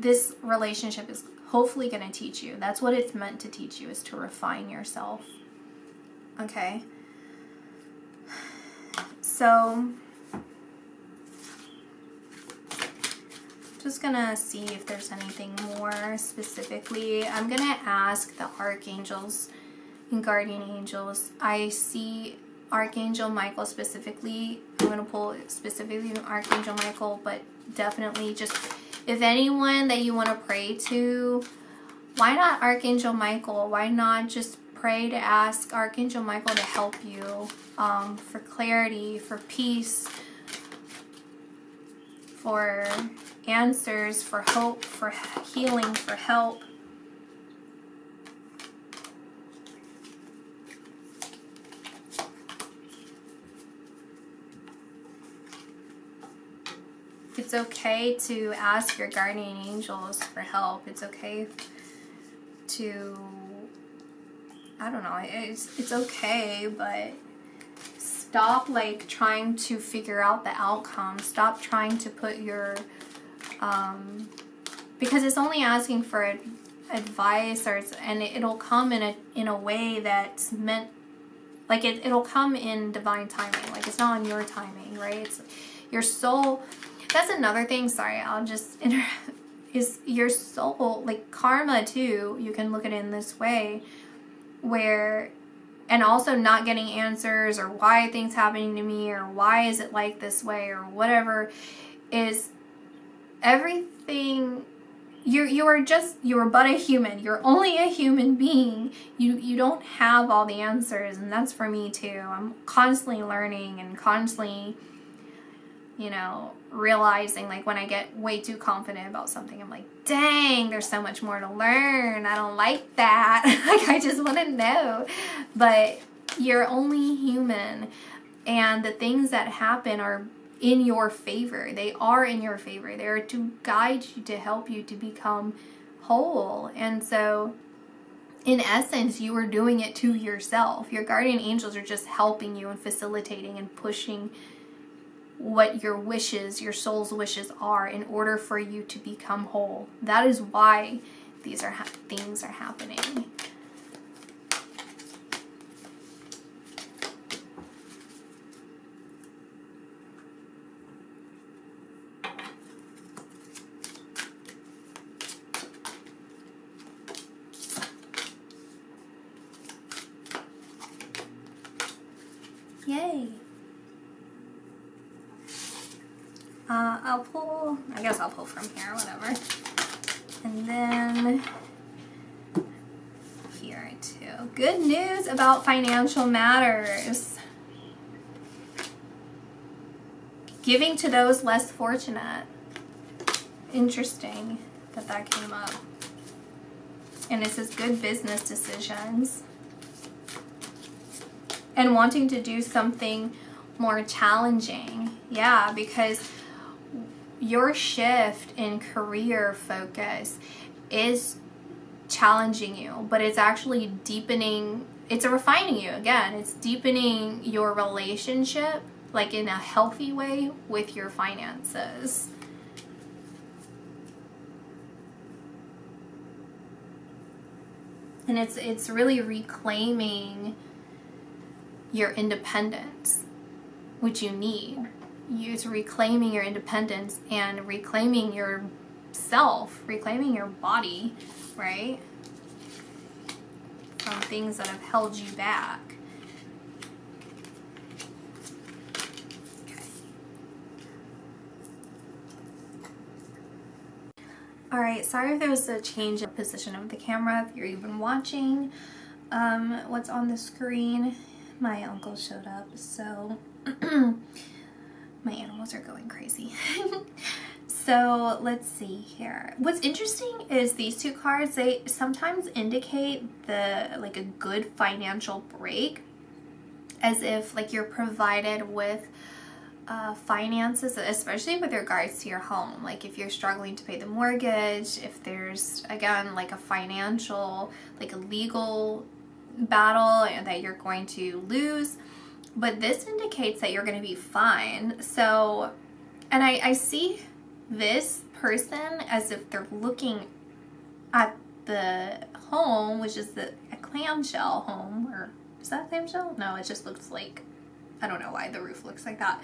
this relationship is hopefully going to teach you. That's what it's meant to teach you, is to refine yourself. Okay? So, just gonna see if there's anything more specifically. I'm gonna ask the archangels and guardian angels. I see Archangel Michael specifically. I'm gonna pull specifically Archangel Michael, but definitely just if anyone that you want to pray to, why not Archangel Michael? Why not just pray to ask Archangel Michael to help you for clarity, for peace, for answers, for hope, for healing, for help. It's okay to ask your guardian angels for help. It's okay to, I don't know, it's okay, but stop like trying to figure out the outcome. Stop trying to put your, because it's only asking for advice, and it'll come in a way that's meant, like it'll come in divine timing. Like it's not on your timing, right? It's your soul. That's another thing, sorry, I'll just is your soul, like karma too, you can look at it in this way, where, and also not getting answers, or why things happening to me, or why is it like this way, or whatever, is everything, you are but a human, you're only a human being, you don't have all the answers, and that's for me too. I'm constantly learning and constantly, realizing, like when I get way too confident about something, I'm like, dang, there's so much more to learn. I don't like that. Like I just want to know. But you're only human, and the things that happen are in your favor. They are in your favor. They are to guide you, to help you to become whole. And so in essence, you are doing it to yourself. Your guardian angels are just helping you and facilitating and pushing what your wishes, your soul's wishes are, in order for you to become whole. That is why these things are happening. Yay. I'll pull from here, whatever. And then here too. Good news about financial matters. Giving to those less fortunate. Interesting that came up. And it says good business decisions. And wanting to do something more challenging. Yeah, because your shift in career focus is challenging you, but it's actually deepening, it's refining you. Again, it's deepening your relationship, like in a healthy way, with your finances. And it's really reclaiming your independence. what you need. It's reclaiming your independence and reclaiming yourself, reclaiming your body, right? From things that have held you back. Okay. Alright, sorry if there was a change in position of the camera, if you're even watching what's on the screen. My uncle showed up, so my animals are going crazy. So let's see here. What's interesting is these two cards, they sometimes indicate like a good financial break, as if like you're provided with finances, especially with regards to your home. Like if you're struggling to pay the mortgage, if there's, again, like a financial, like a legal battle and that you're going to lose. But this indicates that you're going to be fine. So, and I see this person as if they're looking at the home, which is a clamshell home, or is that a clamshell? No, it just looks like, I don't know why the roof looks like that.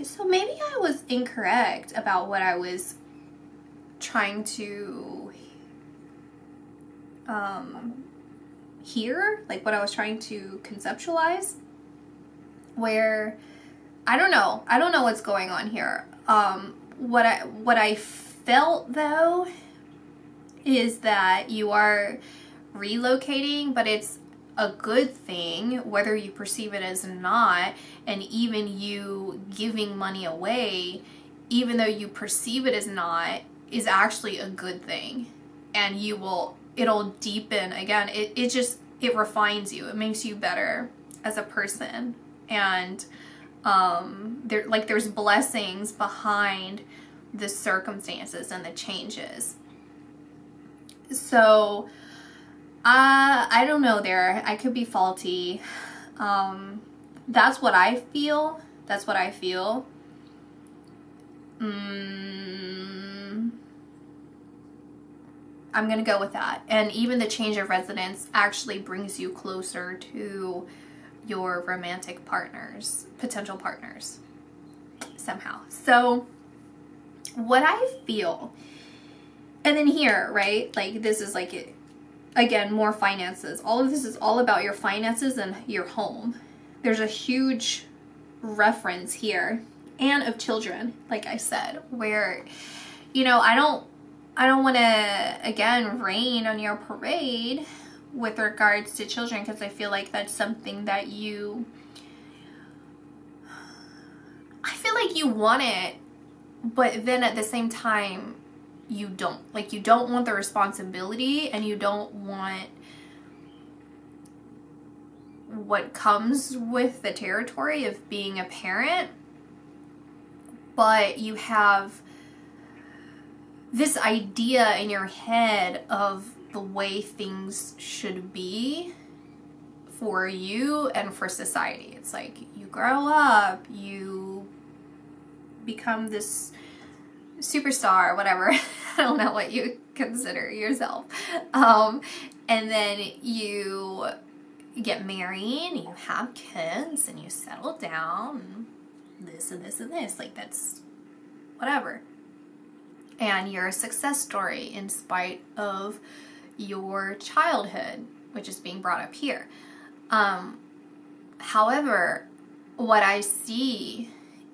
So maybe I was incorrect about what I was trying to hear, like what I was trying to conceptualize, where I don't know what's going on here. What I felt though is that you are relocating, but it's a good thing whether you perceive it as not, and even you giving money away, even though you perceive it as not, is actually a good thing. And it'll deepen, again, it refines you, it makes you better as a person. And there's blessings behind the circumstances and the changes. So I don't know there. I could be faulty. That's what I feel. I'm going to go with that. And even the change of residence actually brings you closer to your romantic partners, potential partners, somehow. So what I feel, and then here, right, like this is like it. Again, more finances. All of this is all about your finances and your home. There's a huge reference here, and of children, like I said, where, I don't want to, again, rain on your parade with regards to children, because I feel like that's something that I feel like you want it, but then at the same time, you don't want the responsibility, and you don't want what comes with the territory of being a parent, but you have this idea in your head of the way things should be for you and for society. It's like you grow up, you become this superstar, whatever. I don't know what you consider yourself. And then you get married, and you have kids, and you settle down, and this and this and this. Like, that's whatever. And you're a success story in spite of your childhood, which is being brought up here. However, what I see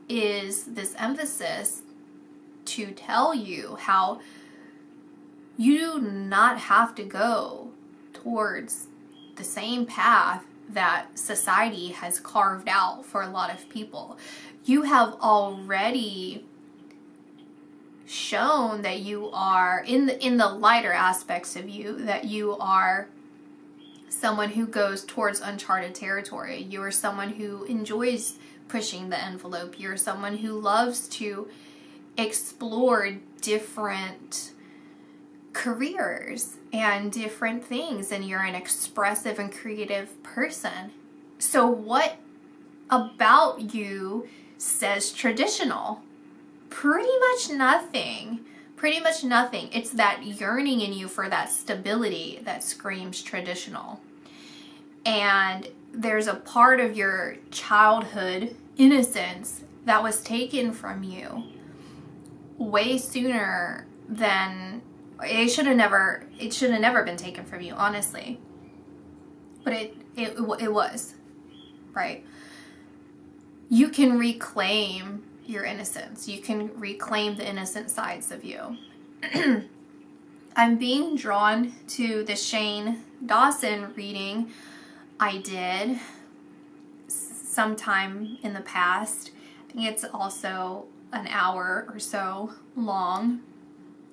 is this emphasis to tell you how you do not have to go towards the same path that society has carved out for a lot of people. You have already shown that you are, in the lighter aspects of you, that you are someone who goes towards uncharted territory. You are someone who enjoys pushing the envelope. You're someone who loves to explore different careers and different things, and you're an expressive and creative person. So what about you says traditional? Pretty much nothing. It's that yearning in you for that stability that screams traditional. And there's a part of your childhood innocence that was taken from you way sooner than it should have never been taken from you, honestly. But it was, right? You can reclaim your innocence. You can reclaim the innocent sides of you. I'm being drawn to the Shane Dawson reading I did sometime in the past. I think it's also an hour or so long.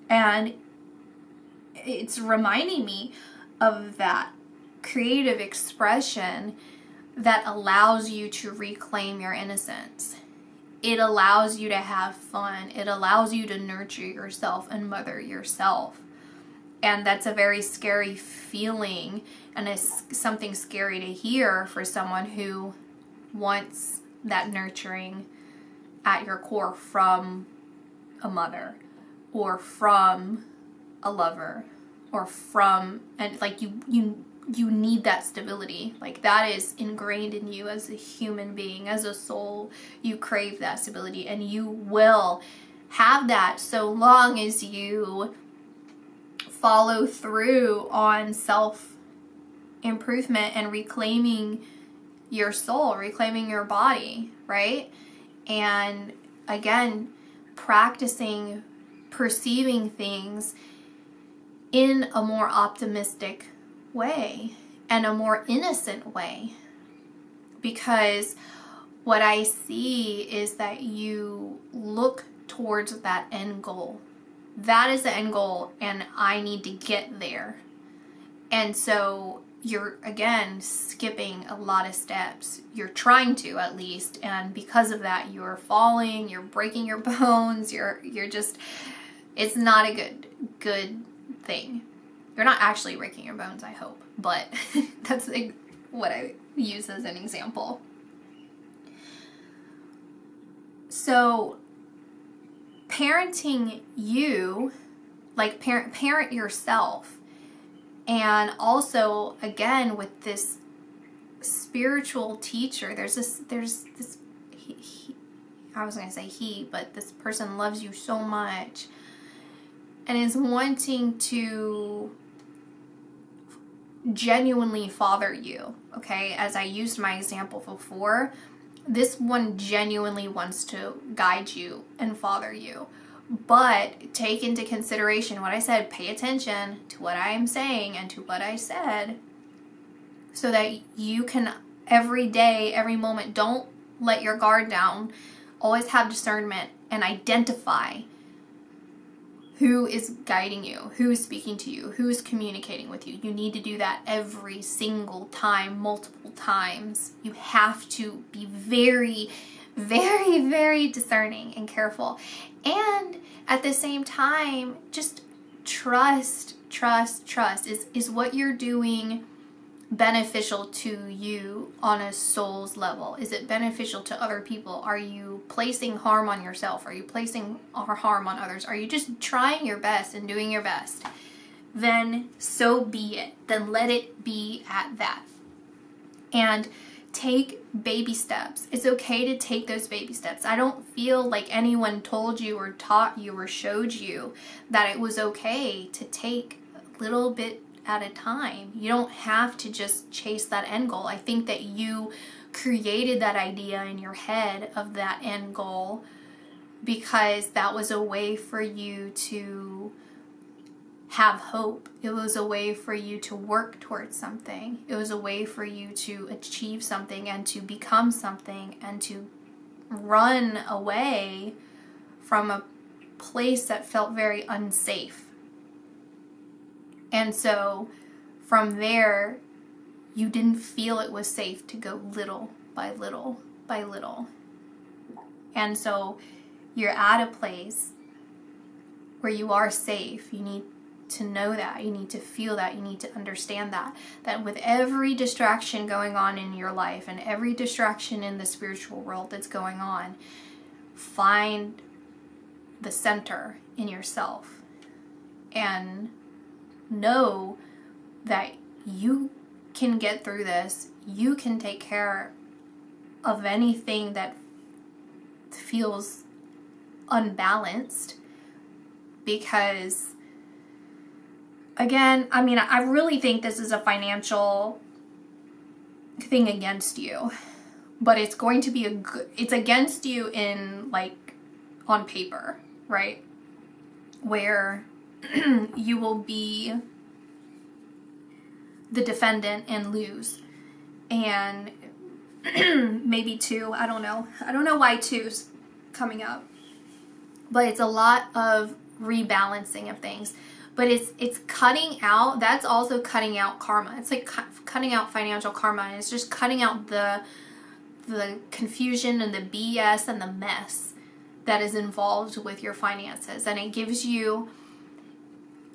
And it's reminding me of that creative expression that allows you to reclaim your innocence. It allows you to have fun. It allows you to nurture yourself and mother yourself. And that's a very scary feeling, and it's something scary to hear for someone who wants that nurturing at your core from a mother or from a lover or from, and like you need that stability. Like that is ingrained in you as a human being, as a soul. You crave that stability, and you will have that so long as you follow through on self-improvement and reclaiming your soul, reclaiming your body, right? And again, practicing perceiving things in a more optimistic way and a more innocent way. Because what I see is that you look towards that end goal. That is the end goal, and I need to get there. And so you're, again, skipping a lot of steps. You're trying to, at least, and because of that, you're falling, you're breaking your bones, you're just, it's not a good thing. You're not actually breaking your bones, I hope, but that's like what I use as an example. So parenting you, like parent yourself, and also again with this spiritual teacher, there's this I was gonna say he, but this person loves you so much and is wanting to genuinely father you. Okay, as I used my example before, this one genuinely wants to guide you and father you. But take into consideration what I said. Pay attention to what I am saying and to what I said, so that you can every day, every moment, don't let your guard down. Always have discernment and identify who is guiding you, who is speaking to you, who is communicating with you. You need to do that every single time, multiple times. You have to be very, very, very discerning and careful. And at the same time, just trust. Is what you're doing beneficial to you on a soul's level? Is it beneficial to other people? Are you placing harm on yourself? Are you placing harm on others? Are you just trying your best and doing your best? Then so be it. Then let it be at that. And take baby steps. It's okay to take those baby steps. I don't feel like anyone told you or taught you or showed you that it was okay to take a little bit at a time. You don't have to just chase that end goal. I think that you created that idea in your head of that end goal because that was a way for you to have hope. It was a way for you to work towards something. It was a way for you to achieve something and to become something and to run away from a place that felt very unsafe. And so from there, you didn't feel it was safe to go little by little by little. And so you're at a place where you are safe. You need to know that. You need to feel that. You need to understand that with every distraction going on in your life and every distraction in the spiritual world that's going on, find the center in yourself and know that you can get through this. You can take care of anything that feels unbalanced, because again, I mean, I really think this is a financial thing against you, but it's going to be it's against you in, like, on paper, right? Where you will be the defendant and lose. And maybe 2, I don't know why 2's coming up, but it's a lot of rebalancing of things. But it's cutting out, that's also cutting out karma. It's like cutting out financial karma, and it's just cutting out the confusion and the BS and the mess that is involved with your finances. And it gives you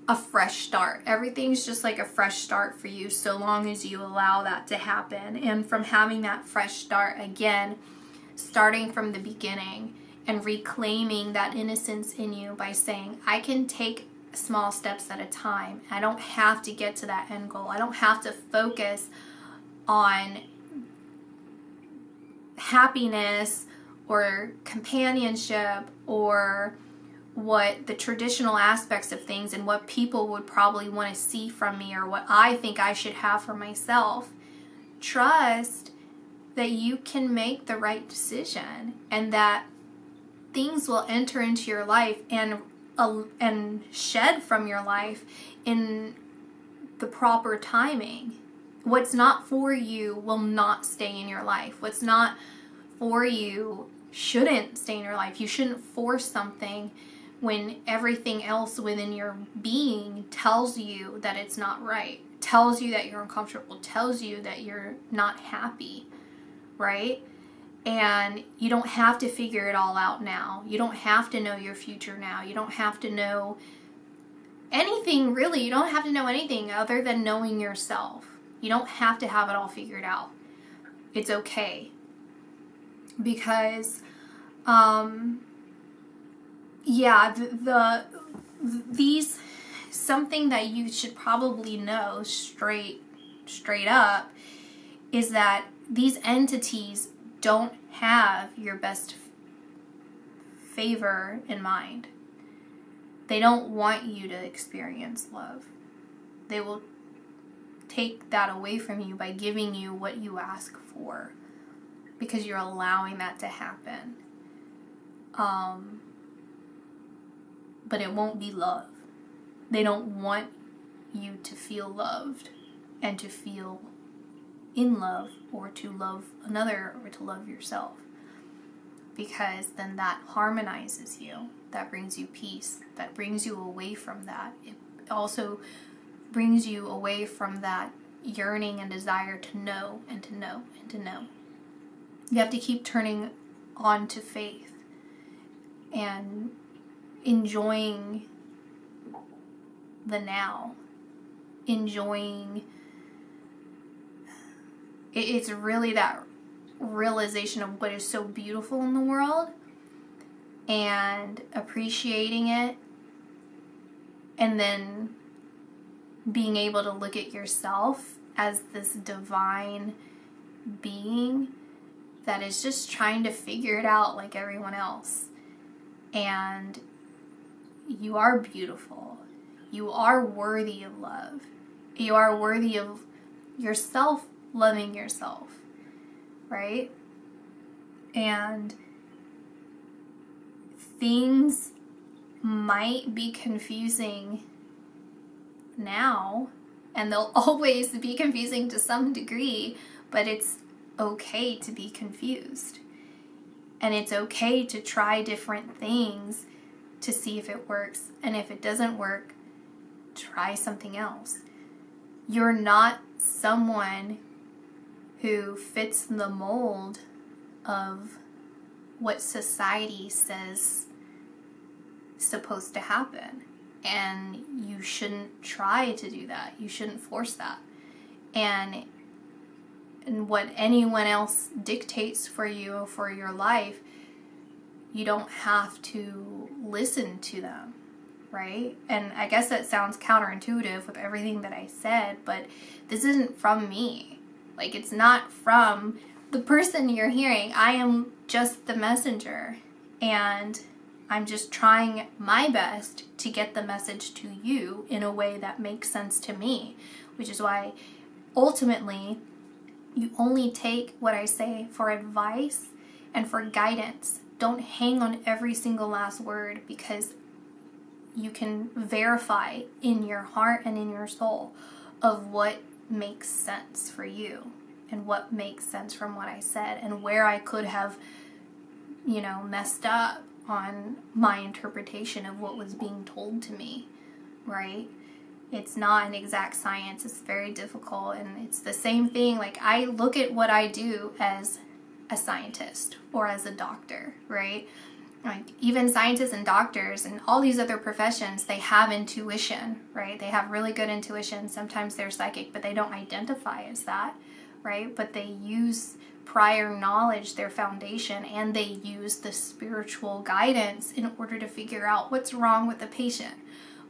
a fresh start. Everything's just like a fresh start for you, so long as you allow that to happen. And from having that fresh start, again, starting from the beginning and reclaiming that innocence in you by saying, I can take small steps at a time. I don't have to get to that end goal. I don't have to focus on happiness or companionship or what the traditional aspects of things and what people would probably want to see from me or what I think I should have for myself. Trust that you can make the right decision, and that things will enter into your life and shed from your life in the proper timing. What's not for you will not stay in your life. What's not for you shouldn't stay in your life. You shouldn't force something when everything else within your being tells you that it's not right, tells you that you're uncomfortable, tells you that you're not happy, right? And you don't have to figure it all out now. You don't have to know your future now. You don't have to know anything, really. You don't have to know anything other than knowing yourself. You don't have to have it all figured out. It's okay. Because, these, something that you should probably know straight up is that these entities don't have your best favor in mind. They don't want you to experience love. They will take that away from you by giving you what you ask for, because you're allowing that to happen. But it won't be love. They don't want you to feel loved and to feel in love, or to love another, or to love yourself, because then that harmonizes you. That brings you peace. That brings you away from that. It also brings you away from that yearning and desire to know and to know and to know. You have to keep turning on to faith and enjoying the now, enjoying. It's really that realization of what is so beautiful in the world, and appreciating it, and then being able to look at yourself as this divine being that is just trying to figure it out like everyone else. And you are beautiful. You are worthy of love. You are worthy of yourself loving yourself, right? And things might be confusing now, and they'll always be confusing to some degree, but it's okay to be confused. And it's okay to try different things to see if it works. And if it doesn't work, try something else. You're not someone who fits the mold of what society says is supposed to happen. And you shouldn't try to do that. You shouldn't force that. And what anyone else dictates for you for your life, you don't have to listen to them. right? And I guess that sounds counterintuitive with everything that I said, but this isn't from me. Like, it's not from the person you're hearing. I am just the messenger, and I'm just trying my best to get the message to you in a way that makes sense to me, which is why ultimately you only take what I say for advice and for guidance. Don't hang on every single last word, because you can verify in your heart and in your soul of what makes sense for you and what makes sense from what I said, and where I could have, messed up on my interpretation of what was being told to me, right? It's not an exact science. It's very difficult, and it's the same thing. Like, I look at what I do as a scientist or as a doctor, right? Like, even scientists and doctors and all these other professions, they have intuition, right? They have really good intuition. Sometimes they're psychic, but they don't identify as that, right? But they use prior knowledge, their foundation, and they use the spiritual guidance in order to figure out what's wrong with the patient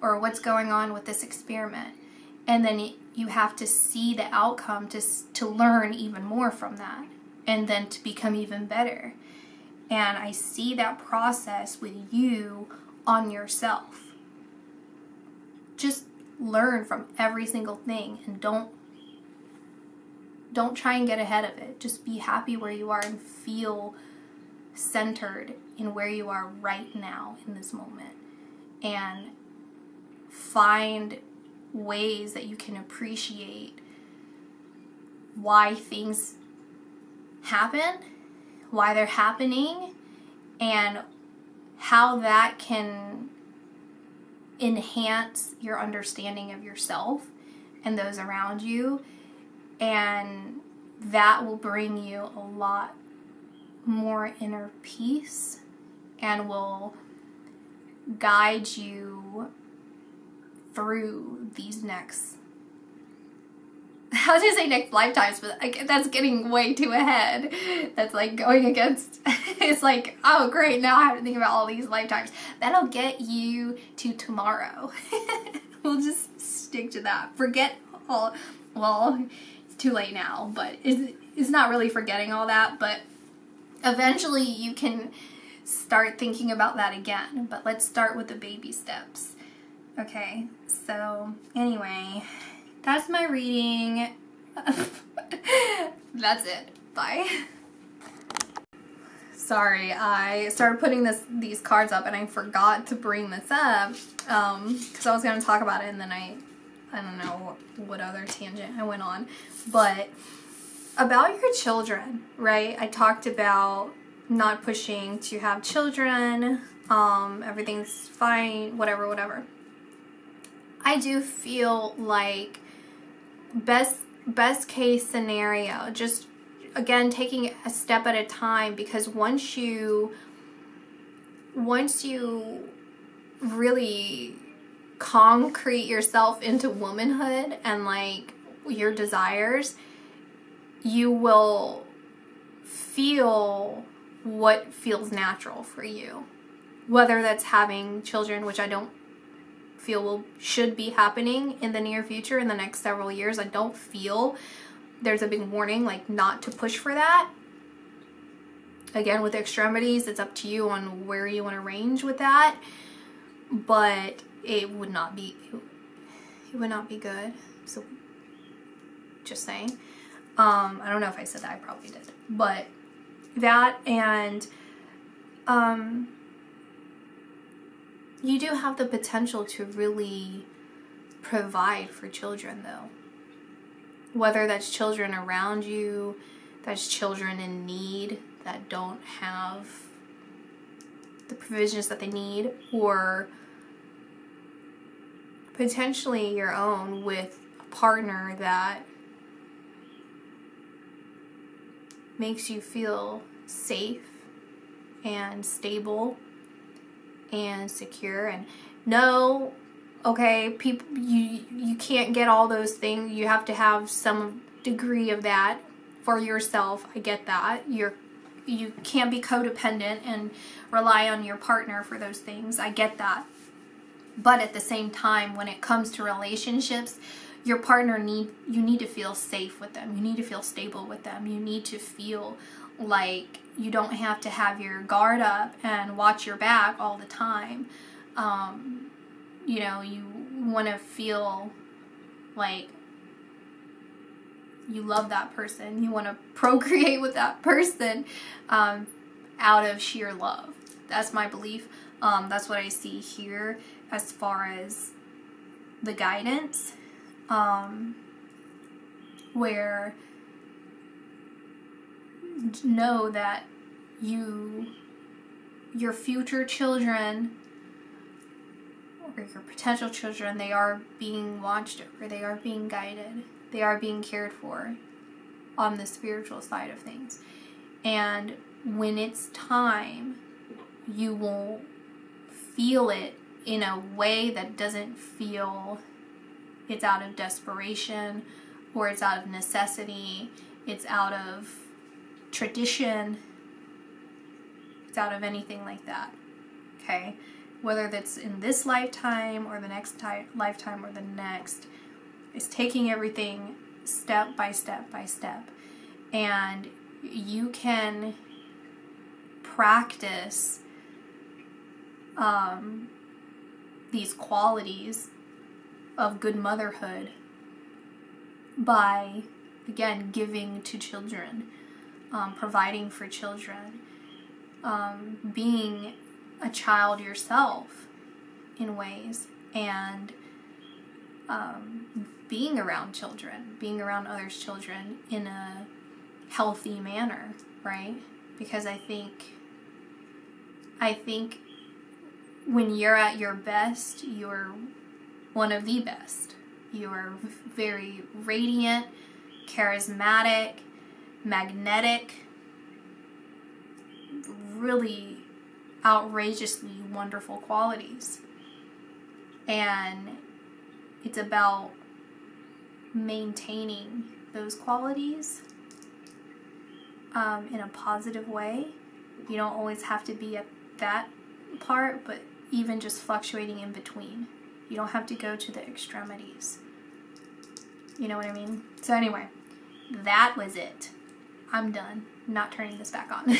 or what's going on with this experiment. And then you have to see the outcome to learn even more from that, and then to become even better. And I see that process with you on yourself. Just learn from every single thing, and don't try and get ahead of it. Just be happy where you are and feel centered in where you are right now in this moment. And find ways that you can appreciate why things happen, why they're happening, and how that can enhance your understanding of yourself and those around you. And that will bring you a lot more inner peace and will guide you through these next, I was going to say next lifetimes, but that's getting way too ahead. That's like going against, it's like, oh great, now I have to think about all these lifetimes. That'll get you to tomorrow. We'll just stick to that. Forget all, well, it's too late now, but it's not really forgetting all that, but eventually you can start thinking about that again. But let's start with the baby steps. Okay, so anyway, that's my reading. That's it. Bye. Sorry, I started putting these cards up and I forgot to bring this up because I was going to talk about it, and then I don't know what other tangent I went on. But about your children, right? I talked about not pushing to have children. Everything's fine, whatever. I do feel like best case scenario, just again taking a step at a time, because once you really concrete yourself into womanhood and like your desires, you will feel what feels natural for you, whether that's having children, which I don't feel should be happening in the near future, in the next several years. I don't feel there's a big warning like not to push for that. Again, with extremities, it's up to you on where you want to range with that, but it would not be good. So just saying. I don't know if I said that. I probably did, but that, and you do have the potential to really provide for children, though. Whether that's children around you, that's children in need that don't have the provisions that they need, or potentially your own with a partner that makes you feel safe and stable and secure. And no, okay, people, you can't get all those things. You have to have some degree of that for yourself. I get that. You can't be codependent and rely on your partner for those things. I get that. But at the same time, when it comes to relationships, your partner you need to feel safe with them. You need to feel stable with them. You need to feel like you don't have to have your guard up and watch your back all the time. You know, you want to feel like you love that person. You want to procreate with that person out of sheer love. That's my belief. That's what I see here as far as the guidance, where know that your future children or your potential children, they are being watched over, they are being guided, they are being cared for on the spiritual side of things. And when it's time, you will feel it in a way that doesn't feel it's out of desperation or it's out of necessity, it's out of tradition, it's out of anything like that. Okay? Whether that's in this lifetime or the next lifetime or the next, it's taking everything step by step by step. And you can practice these qualities of good motherhood by, again, giving to children, providing for children, being a child yourself in ways, and being around children, being around others' children in a healthy manner, right? Because I think when you're at your best, you're one of the best. You're very radiant, charismatic, magnetic, really outrageously wonderful qualities. And it's about maintaining those qualities in a positive way. You don't always have to be at that part, but even just fluctuating in between. You don't have to go to the extremities. You know what I mean? So anyway, that was it. I'm done. I'm not turning this back on.